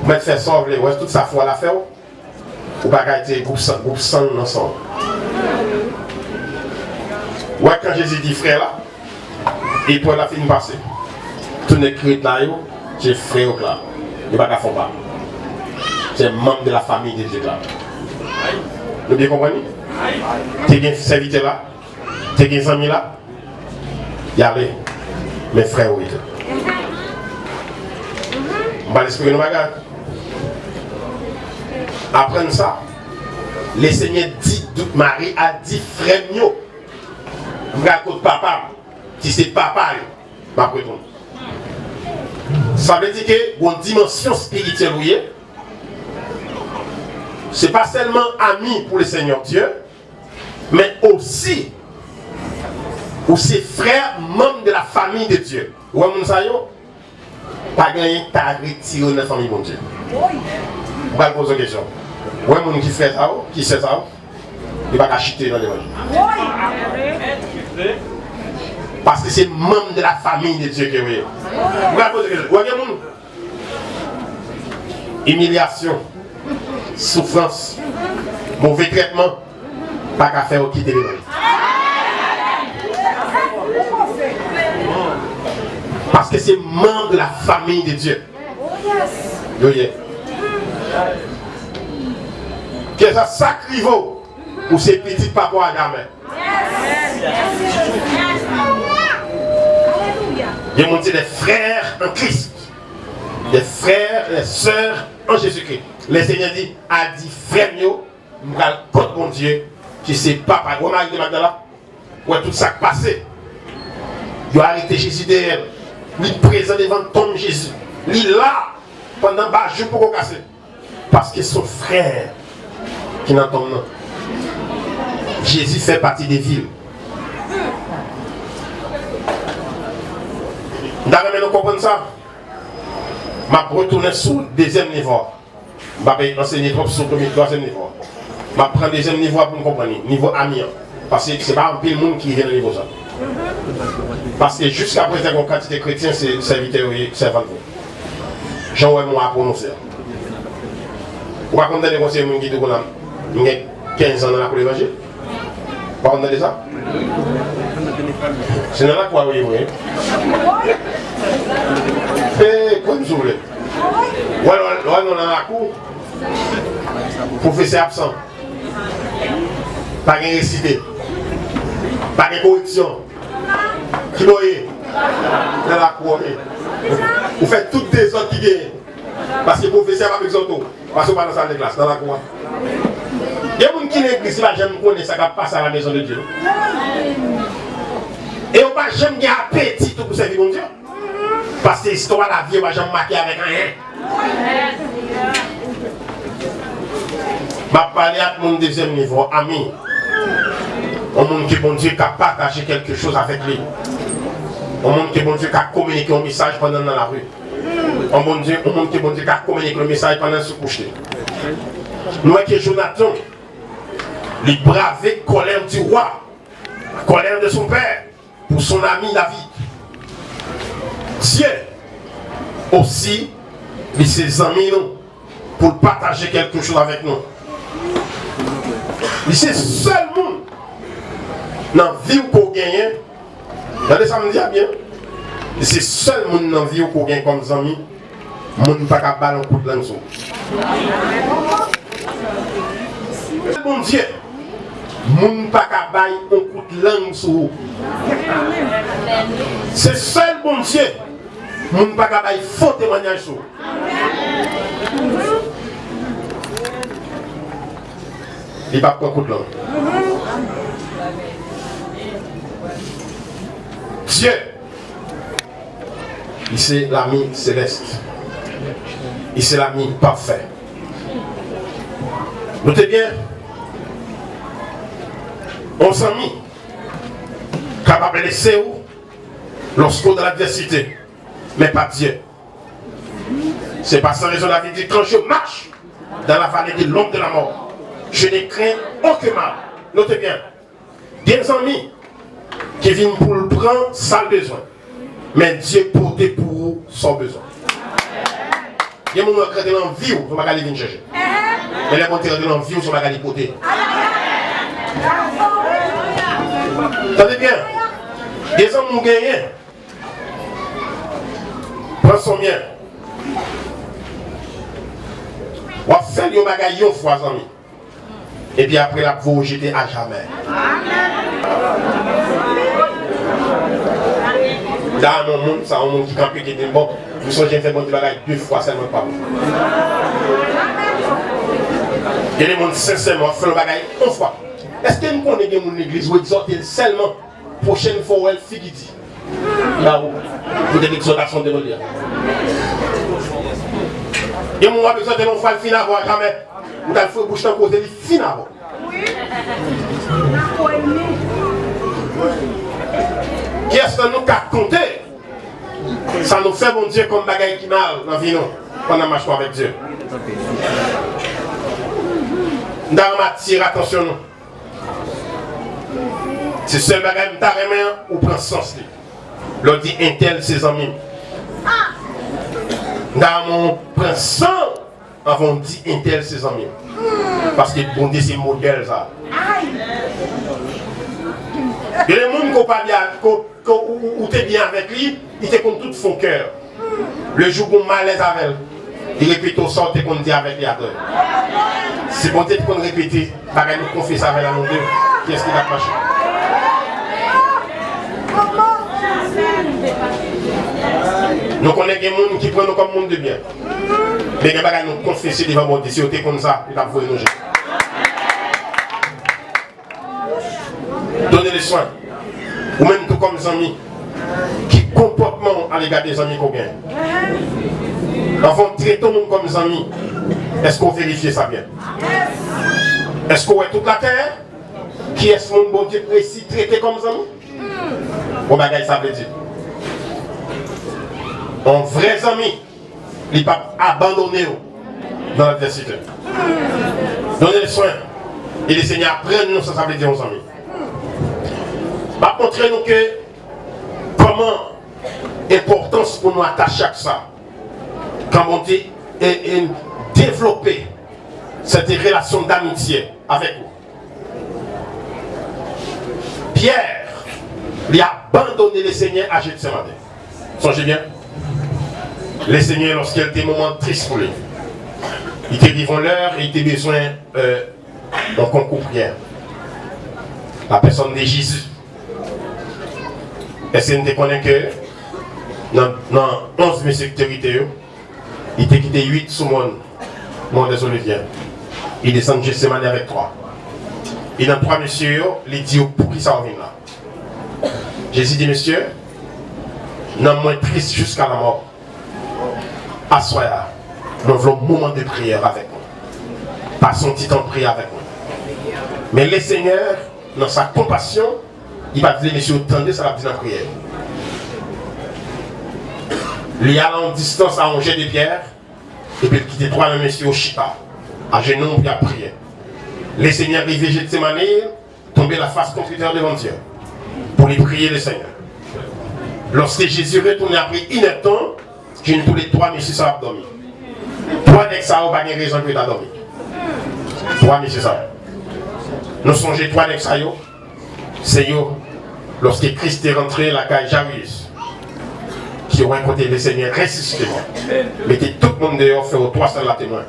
Vous faire sauver ouais, toute sa foi à la faire. Ou pas être groupe 100 ensemble. Ouais, quand Jésus dit frère là, et pour la fin passer. Tout n'est écrit là, j'ai frère là. Il n'y a pas de pas. C'est membre de la famille de Dieu là. Vous bien comprenez? Tu as un serviteur là, tu as un ami là, y allez, mes frères oui. On va l'expliquer nos bagages. Après ça, le Seigneur dit, Marie a dit frère mieux. Regarde papa, si c'est papa, ma prétendue. Ça veut dire que une dimension spirituelle, oui, ce n'est pas seulement ami pour le Seigneur Dieu, mais aussi pour ses frères, membres de la famille de Dieu. Vous voyez, pas gagné, tu as retiré de la famille de Dieu. Vous allez poser une question. Vous voyez, qui fait ça, qui sait ça, il va acheter dans l'évangile. Parce que c'est membre de la famille de Dieu qui est. Vous allez poser une question. Vous voyez, humiliation, souffrance, mauvais traitement, pas qu'à faire quitter l'évangile. Parce que c'est membre de la famille de Dieu. Oui. Que ça sacrifice pour ces petits papas à gamin. Il y a des frères en Christ. Des frères et des sœurs en Jésus-Christ. Le Seigneur dit, a dit frère nous, nous allons contre mon Dieu, qui c'est papa. Vous voyez Magdala, où tout ça passé. Il a arrêté Jésus derrière. Il est présent devant ton Jésus. Il est là pendant bas jour pour casser. Parce que son frère qui n'entend pas. Jésus fait partie des villes. D'ailleurs, nous comprenons ça. Je vais retourner sur le deuxième niveau. Je vais enseigner sur le troisième niveau. Je vais prendre le deuxième niveau pour nous comprendre. Niveau ami. Parce que ce n'est pas un pile monde qui vient au niveau ça. Parce que jusqu'à présent, une quantité de chrétiens, c'est serviteur et servant. Jean ouais moi à prononcer. Vous racontez des conseils qui disent qu'il y a 15 ans dans la l'évangile. Vous racontez ça? C'est dans la quoi, oui, oui. Et quoi vous voulez? Ouais, on est dans la cour. Professeur absent. Pas de récité. Pas de correction. Qui voyez dans la cour. Vous faites toutes des autres qui viennent. Parce que le professeur va avec les autres. Parce que vous pas dans la salle de classe, dans la cour. Il y a des gens qui l'église, ils ne jamais connaître ça qui passe à la maison de Dieu. Et on ne va jamais avoir appétit pour servir mon Dieu. Parce que l'histoire de la vie, on ne va jamais marquer avec rien. Je vais parler à mon deuxième niveau, ami. Un monde qui est bon Dieu qui a partagé quelque chose avec lui. Un monde qui est bon Dieu qui a communiqué un message pendant dans la rue. Un monde qui est bon Dieu qui a communiqué le message pendant se coucher. Nous voyons que Jonathan, il bravait la colère du roi, la colère de son père, pour son ami David. Dieu aussi, il ses amis nous, pour partager quelque chose avec nous. C'est le seul monde dans la vie qu'on gagne. Regardez ça me dit bien. C'est le seul monde dans la vie qu'on gagne comme amis. Monde ne peut pas baller un coup de langue. Bon Dieu, moun pa ka bay un coup de langue sur vous. C'est seul bon Dieu, moun pa ka bay faux témoignage sur vous. Il va pas un coup de langue. Dieu, Il c'est l'ami céleste. Il c'est l'ami parfait. Notez bien, on s'en mis capable de laisser où lorsqu'on est dans l'adversité, mais pas Dieu. C'est pas sans raison la vie dit quand je marche dans la vallée de l'ombre de la mort, je ne crains aucun mal. Notez bien, des amis qui viennent pour le prendre sans besoin, mais Dieu porte pour son besoin. Il y a des gens qui ont envie, ils ne venir chercher. Mais les gens qui ont envie, ils ne vont pas porter. Attendez bien, des hommes qui gagnent, prends son bien. On va faire des bagages une fois, amis. Et puis après, la vous jeter à jamais. Dans mon monde, ça, un monde qui campe qui était bon. Nous sommes fait bon bagages 2 fois seulement pas. Il y a des gens sincèrement font le bagage une fois. Est-ce que nous connaissons mon église où exhorter seulement prochaine fois où elle fait qui dit là où vous êtes l'exhortation de dire. Et moi, besoin de l'enfant fin à voir jamais. Vous avez fait bouche dans le côté, il fin à voir. Qui est-ce que nous avons compté? Ça nous fait bon Dieu comme bagaille qui mal dans la vie, pendant marche avec Dieu. Nous avons attiré attention. C'est ce seul bagaille qui ou prend sens. L'on dit un tel ses amis. Nous avons pris sang avant de dire un tel ses amis. Parce que bon Dieu c'est modèle ça. Il y a des gens qui pas bien, où tu es bien avec lui, il te compte tout son cœur. Le jour où malaise avec elle, il répète au sort qu'on dit avec lui après. C'est bon Dieu qu'on répète, pareil nous confesse avec la langue de qu'est-ce qui va marcher. Nous connaissons des gens qui prennent nous comme monde de bien. Mais nous nous confesser devant mon Dieu, si on est comme ça, il va vous nous. Donnez les soins. Ou même tout comme les amis. Qui comportement à l'égard des amis qu'on gagne. Avant de traiter tout le monde comme des amis, est-ce qu'on vérifie ça bien? Est-ce qu'on voit toute la terre? Qui est-ce que bon Dieu précis traiter comme des amis? Bon bagage ça veut dire. Un vrai ami, il ne peut pas abandonner dans l'adversité. Donnez les soins. Et les Seigneurs apprennent nous, ça veut dire aux amis. Va montrer nous que comment importance pour nous attacher à ça. Quand on dit et développer cette relation d'amitié avec vous. Pierre, il a abandonné les Seigneurs à Gethsémani. Songez bien. Les Seigneurs, lorsqu'il y a des moments tristes pour lui, il était vivant l'heure et il était besoin d'un concours prière. La personne de Jésus. Est-ce que vous connaissez que dans 11 messieurs territoires, il était quitté 8 sous mon des Oliviers. Il descend de Gethsémani avec 3. Et dans 3 messieurs, il dit pour qui ça revient là. Jésus dit, monsieur, non moins triste jusqu'à la mort. Assoyez, nous voulons un moment de prière avec nous. Passons un petit temps de prière avec nous. Mais le Seigneur, dans sa compassion, il va dire, monsieur, attendez, ça va dire dans la prière. Il y a en distance à un jet de pierre, et puis il quitte 3 messieurs au Chita, à genoux, puis à prier. Le Seigneur arrive de cette manière, tomber la face contre terre devant Dieu, pour lui prier le Seigneur. Lorsque Jésus retourne après ineptant, j'ai tous les 3 messieurs ça a dormi. 3 nègres ça n'ont pas de raison que tu as dormi. 3 messieurs ça. Nous songeons 3 nègres ça, c'est eux, lorsque Christ est rentré la caille Jairus, qui ont rencontré le Seigneur ressuscitement. Mettez tout le monde dehors, faire 300 la témoin.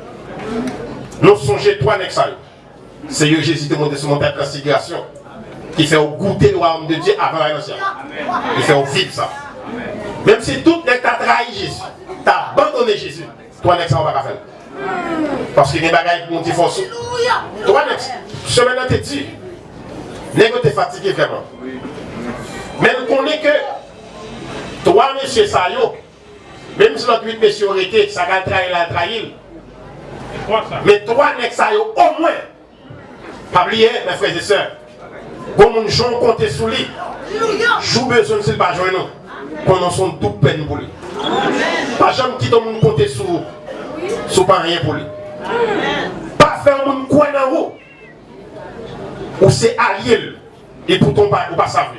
Nous songeons 3 nègres ça. C'est eux, Jésus te montre sur mon tête transfiguration, qui fait goûter le royaume de Dieu avant la nation. Il fait vivre ça. Même si tout le monde t'a trahi Jésus, t'as abandonné Jésus, 3 nègres ça on va pas faire. Parce qu'il y a des bagailles qui montent force. 3 nègres, semaine là t'es dit, nègres t'es fatigué vraiment. Mais nous connaissons que 3 messieurs ça Même si notre 8 messieurs auraient été, ça va trahir. Mais 3 nègres ça au moins. Pas oublier, mes frères et sœurs. Comme un jour compter sous lui. Joue besoin de ce pas jouer nous. Qu'on en son tout peine pour lui. Pas jamais quitter mon compter sous pas rien pour lui. Pas faire mon coin en haut. Ou c'est allié. Et pourtant pas ou pas savoir.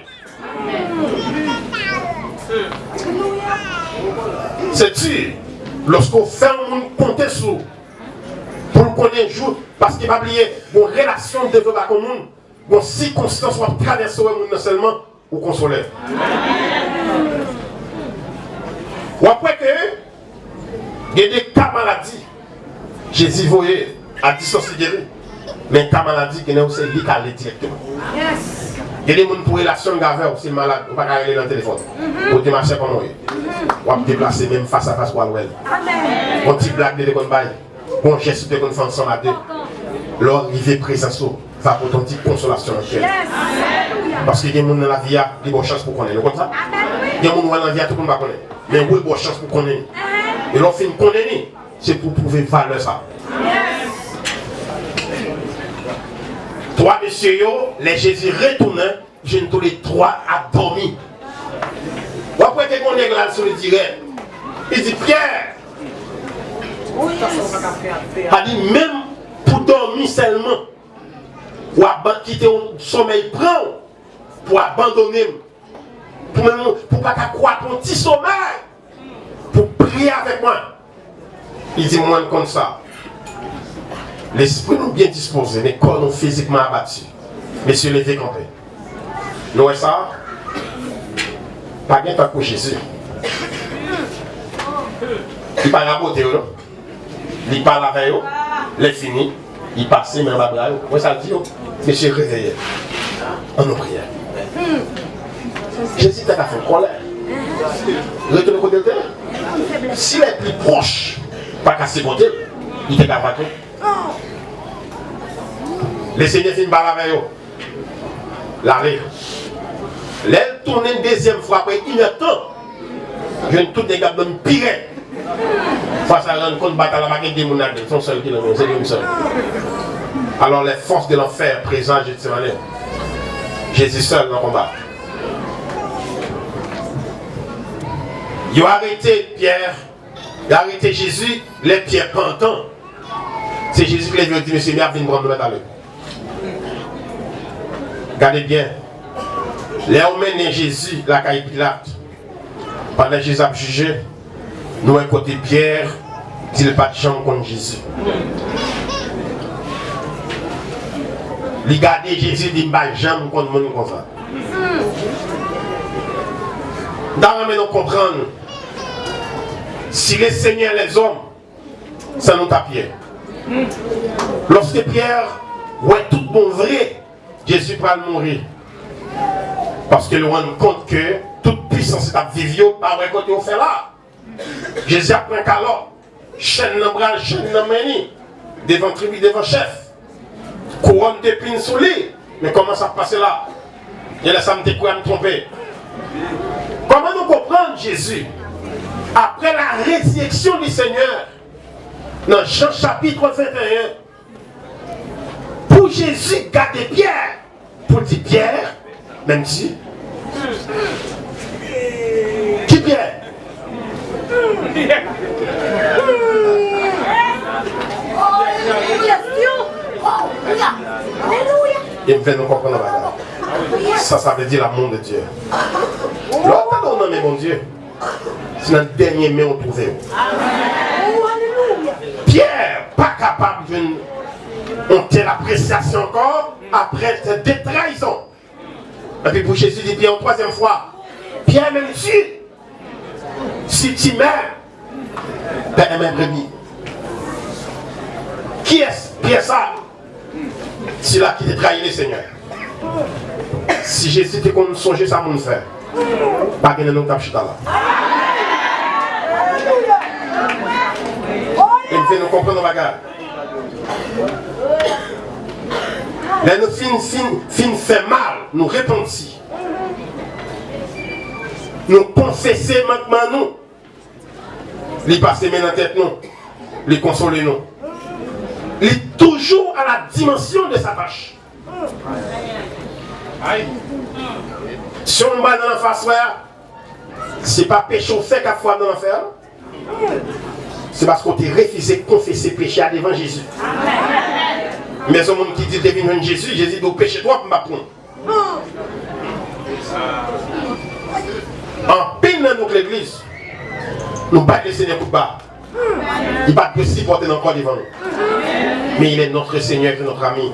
C'est sûr. Lorsqu'on fait un compter sous pour qu'on ait un jour, parce qu'il va oublier, une relation de développement commun, une circonstance soit traverser le monde seulement ou consoler. Ou après que, il y a des cas maladies, Jésus voyait à distance guéri, mais cas maladie qui n'est aussi lié à aller directement. Il y a des gens pour relation avec c'est malade, ou pas aller dans le téléphone, ou te marcher comme moi, ou à déplacer même face à face pour aller. On petit blague de l'école bail. Bon geste de confiance ensemble à deux. Lors arrivé présence, va pour ton petite consolation en cœur. Parce qu'il y a des gens dans la vie qui ont bonne chance pour connaître. Comme ça? Il y a des gens dans la vie tout le monde va connaître. Mais il y a bonne chance pour connaître. Et l'on fait une connaître, c'est pour prouver valeur ça. Trois messieurs, les Jésus retournent, je ne tous les trois à dormir. Ou après que qu'on est là sur le direct, il dit Pierre. A dit même pour dormir seulement, pour quitter un sommeil prend, pour abandonner, pour pas croire mon petit sommeil, pour prier avec moi. Il dit moi comme ça. L'esprit nous bien disposé, mais corps nous physiquement abattus. Messieurs, levez campés. Nous voyons ça? Pas bien pour Jésus. Il parle à beauté, non? Il parle avec eux, il est fini, il passe même à bras. Moi ça dit, monsieur réveillé. En nos prières. Jésus t'a fait colère. Retourne côté de terre. S'il est plus proche, pas qu'à ses côtés, il t'a fait. Les seigneurs finissent par avec eux. L'arrêt. L'aile tourne une deuxième fois après 1 heure de temps. Je ne tout dégage de me pire. Face à l'un contre bataille, la baguette des mounades, son seul qui le c'est lui seul. Alors les forces de l'enfer présentes, je te dis, Jésus seul dans le combat. Il a arrêté Pierre, il a arrêté Jésus, les pierres pentants. C'est Jésus qui l'a dit, monsieur, viens prendre le mettre à l'œil. Regardez bien. Les hommes Jésus, la caille Pilate, pendant que Jésus a jugé, nous, un côté Pierre, dit le pas de chambre contre Jésus. Il garde Jésus, dit pas de chambre contre le monde comme ça. Dans le nous comprendre, si les seigneurs, les hommes, ça nous tape Pierre. Lorsque Pierre, ouais, tout bon vrai, Jésus va mourir. Parce que nous rendons compte que toute puissance est à vivre, par le côté au fait là. Jésus a pris un calot, chaîne dans bras, chaîne dans meni, devant tribu, devant chef. Couronne d'épines sous lui. Mais comment ça passe là? Il y a ça me tromper. Comment nous comprendre Jésus? Après la résurrection du Seigneur, dans Jean chapitre 21, pour Jésus garder Pierre, pour dire Pierre, même si, qui Pierre? Il me fait nous comprendre la ça veut dire l'amour de Dieu. L'autre non mais mon Dieu, c'est dans le dernier mais on trouve. Pierre, pas capable de telle appréciation encore après cette détrahison. Et puis pour Jésus dit Pierre une troisième fois, Pierre même si tu m'aimes, Père même remis. Qui est Pierre ça? C'est là qui t'a trahi le Seigneur. Si Jésus était comme songer ça mon frère, pas que nous tape là. Il fait nous comprendre la bagarre. Là nous fin fait mal, nous repentis. Nous confesser maintenant nous. Il passe les mains dans la tête, non. Il console, non. Il est toujours à la dimension de sa tâche. Si on va dans la face, c'est pas péché au fait qu'à fois dans l'enfer. C'est parce qu'on t'a refusé de confesser péché à devant Jésus. Mais au monde qui dit devant Jésus, Jésus doit pécher toi pour m'apprendre. En peine dans notre église, nous ne pas le Seigneur pour bas. Il ne va pas se porter encore devant nous. Mais il est notre Seigneur et notre ami.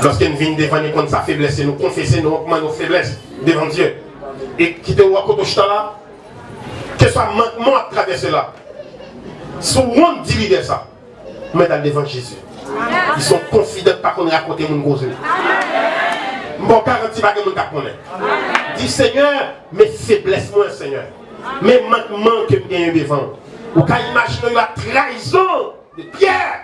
Lorsqu'il vient devant nous contre sa faiblesse, nous confesser nos faiblesses devant Dieu. Et qui te voit quand tu es là, que ce soit manquement à travers cela. Souvent dit de ça. Mais dans devant Jésus. Ils sont confidents par qu'on raconte mon cause. Bon, garantie pas que mon cap connaît. Dis Seigneur, mes faiblesses, moi Seigneur. Mes manquements que je gagne devant. Ou quand imaginer la trahison de Pierre.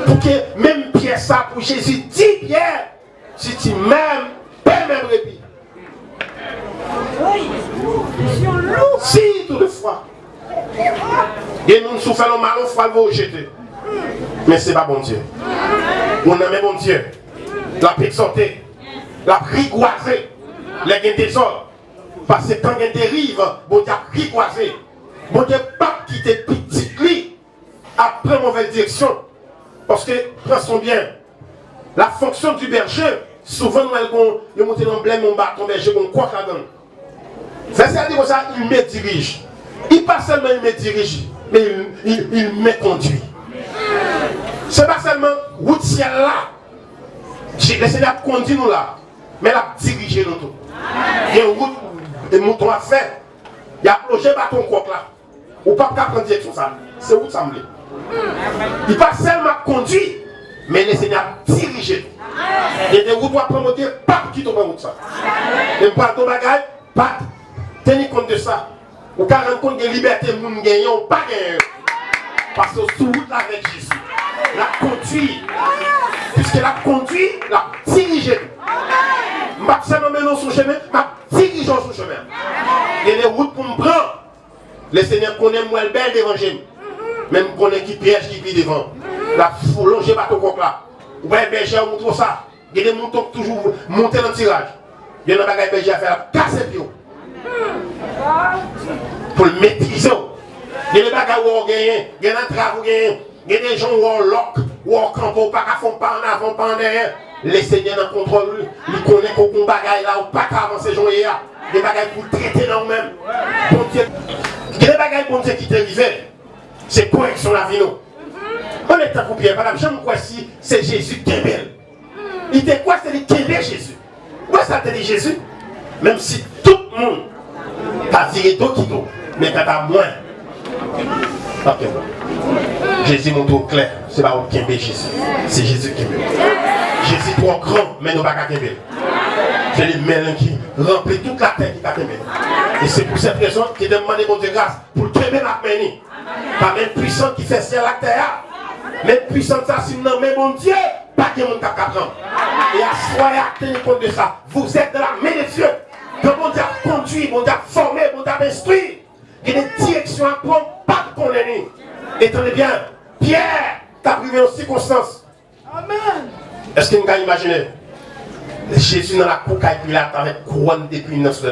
Pour que même Pierre ça pour Jésus dit Pierre, si tu m'aimes, paie même répit. Si toutefois, et nous souffrons mal, on va le jeter. Mais ce n'est pas bon Dieu. On aime bon Dieu. La exhorter, la rigoiser, les gains des ordres. Parce que quand il y a des dérives, bon Dieu a rigoisé. Bon Dieu pas quitter petit lit après mauvaise direction. Parce que, prenons bien, la fonction du berger, souvent nous allons monter l'emblème, on bat ton berger, on croit là-dedans. C'est-à-dire que ça, il me dirige. Il pas seulement il me dirige, mais il me conduit. C'est pas seulement route ciel là. Le Seigneur conduit nous là, mais il a dirigé nous tout. Il y a une route, et mouton à faire. Il y a plongé bâton croque là. Ou pas prendre direction ça. C'est où ça me dit. Il pas seulement conduit, mais le Seigneur a dirigé. Il y a des routes à prendre, pas qui tombe en route ça. Et pas ton bagage, pas tenir compte de ça. Ou car rendre compte de liberté, nous gagnons, pas gagner. Parce que sous route avec Jésus, la conduit, puisqu'elle a conduit, la dirigé. Je ne sais pas maintenant son chemin, je dirige son chemin. Il y a des routes pour me prendre. Le Seigneur connaît moi le bel d'évangile. Même connaît qui piège qui vit devant. La foule, je ne sais pas tout là. Vous voyez, berger, on montre ça. Il y a des moutons qui toujours monter dans le tirage. Il y a des berger à faire casser le pied. Pour le maîtriser. Il y a des bagages où on gagne, il y a des travaux où il y a des gens où on lock, où on campe, pas qu'à fond, pas en avant, pas en derrière. Les seigneurs dans le contrôle, ils connaissent qu'aucun bagage là, ou pas qu'à avancer, gens là. Des bagages pour traiter dans nous-mêmes. Bon Dieu, il y a des bagages bon Dieu qui t'arrivent. C'est correction la vie. On est en Pierre, madame, je me crois si c'est Jésus qui est belle. Il dit quoi, c'est lui qui est Jésus. Où ça te dit Jésus? Même si tout le monde t'a viré d'eau qui d'eau, mais quand t'as moins. Ok. Jésus montre clair, c'est pas qui est Jésus. C'est Jésus qui est belle. Jésus trop grand, mais nous pas qu'à belle. C'est les mains qui remplit toute la terre qui t'a belle. Et c'est pour cette raison qu'il demande mon Dieu grâce pour te la main. Pas même puissant qui fait ciel la terre. Mais puissant ça, si non, mais mon Dieu, pas que mon cap prendre. Et à soyez tenir compte de ça. Vous êtes dans la main de Dieu. Que mon Dieu a conduit, mon Dieu a formé, mon Dieu a instruit. Il y a des directions à prendre, pas de condamner. Et tenez bien, Pierre, t'as privé en circonstance. Amen. Est-ce que vous pouvez imaginer? Jésus dans la cour qui est là avec couronne depuis 9 ans.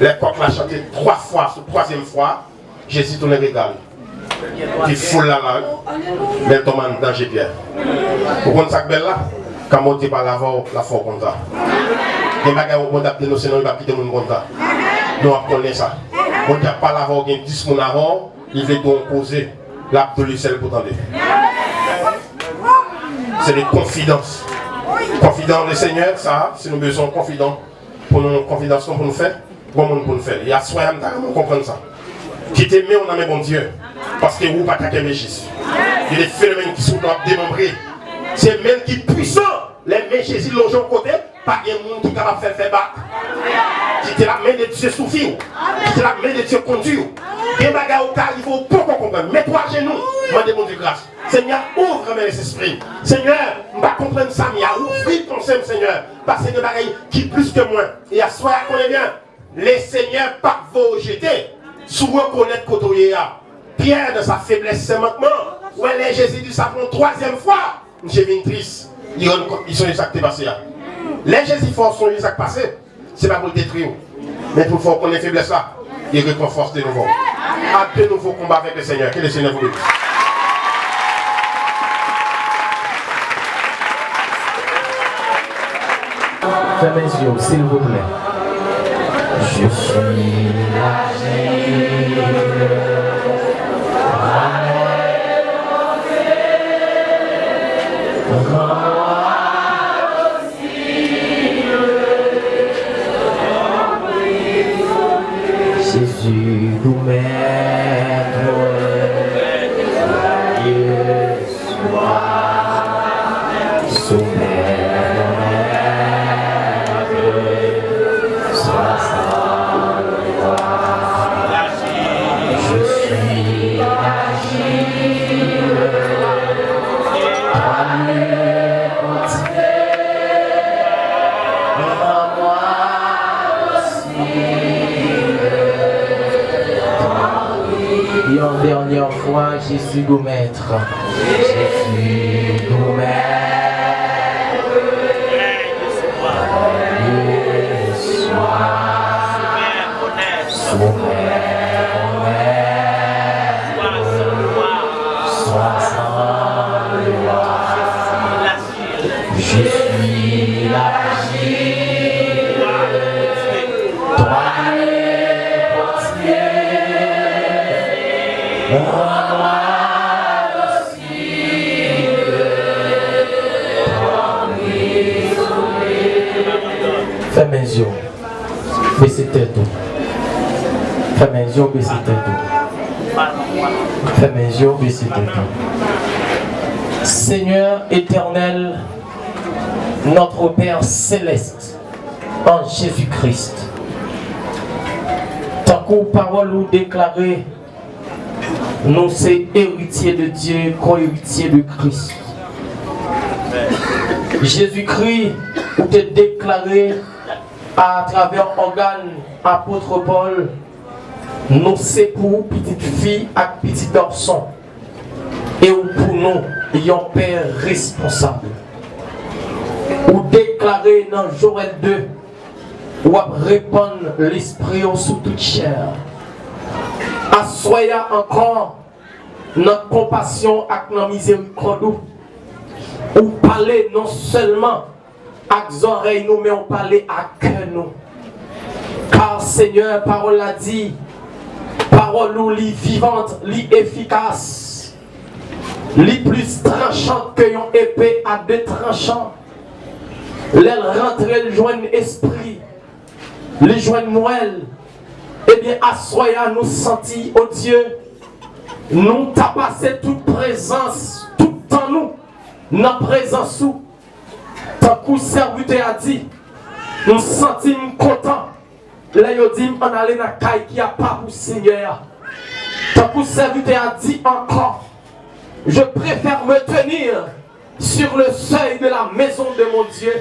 Les coqs l'ont chanté 3 fois, sur la 3e fois. Jésus tourne les regards. Il foule la langue. Mais il tombe en danger, Pierre. Vous comprenez ça belle là? Quand on dit par l'avant, la foi comme ça. Les bagages on a dénoncé, non, il va quitter mon contact. Nous apprenons ça. On dit par l'avant, il y a 10 personnes avant, il veut donc poser l'abdolu seul pour tenter. C'est des confidences. Confident le Seigneur, ça, si nous besoin de confident pour nous, confidence pour nous faire, bon monde pour nous faire. Il y a soin, on comprend ça. Qui t'aime, on a mis bon Dieu. Parce que vous, pas qu'à aimer Jésus. Il y a des phénomènes qui sont démembrés. C'est même qui puissant. Les mains Jésus l'ont au côté, pas de monde qui est capable de faire battre. Qui la main de Dieu souffrir. Qui la main de Dieu conduire. Des bagages qui arrivent au pour qu'on comprenne. Mets-toi à genoux. Demandez mon Dieu grâce. Seigneur, ouvre mes esprits. Seigneur, je ne vais pas comprendre ça, mais ouvre ton sein, Seigneur. Parce que des bagages qui plus que moi. Et à soi, qu'on est bien. Les seigneurs, pas vous jeter. Sous reconnaître côté. Pierre, de sa faiblesse, c'est maintenant. Où est Jésus dit ça pour une troisième fois. J'ai vu une triste. Ils sont les actes passés. Les Jésus forts sont les actes passés. Ce n'est pas pour le détruire. Mais pour faire qu'on ait faiblesse là, il réconforte de nouveau. À de nouveaux combats avec le Seigneur. Que le Seigneur vous bénisse. Fermez les yeux, s'il vous plaît. Je suis l'agile. Jésus nous maître, Dieu soit soumet. Et en dernière fois, Jésus nous maître. Jésus nous maître. Dieu soit soumet. Soit sans loi. Je suis l'agile. Toi les portiers. Rends-moi aussi. Fais mes yeux. Baissez tête. Fais mes yeux, baissez tête. Fais mes yeux, baissez tête. Seigneur éternel, notre Père céleste, en Jésus-Christ, tant que parole ou déclarée, nous sommes héritiers de Dieu, co-héritiers de Christ. Jésus-Christ, ou t'es déclaré à travers organe apôtre Paul, nous c'est pour petite fille et petit garçon. Et pour nous, ayons Père responsable. Ou déclarer dans Joël 2, ou répandre l'esprit sous toute chair. Assoyez encore notre compassion et notre miséricorde. Ou parler non seulement à nos oreilles, nous, mais on parler à cœur nous. Car Seigneur, parole a dit, parole nous, li vivante, li efficace, li plus tranchante que une épée à deux tranchants. L'aile rentre, le joint esprit, le joint moelle. Eh bien, assoyez nous sentir, oh Dieu, nous t'as passé toute présence, tout temps nous, notre présence sous. Tant que le serviteur a dit, nous sentons contents. Là, il dit, on allait dans la caille qui a pas pour Seigneur. Tant que le serviteur a dit encore, je préfère me tenir sur le seuil de la maison de mon Dieu,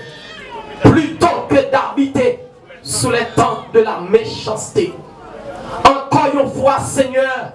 plutôt que d'habiter sous les tentes de la méchanceté. Encore une fois, Seigneur,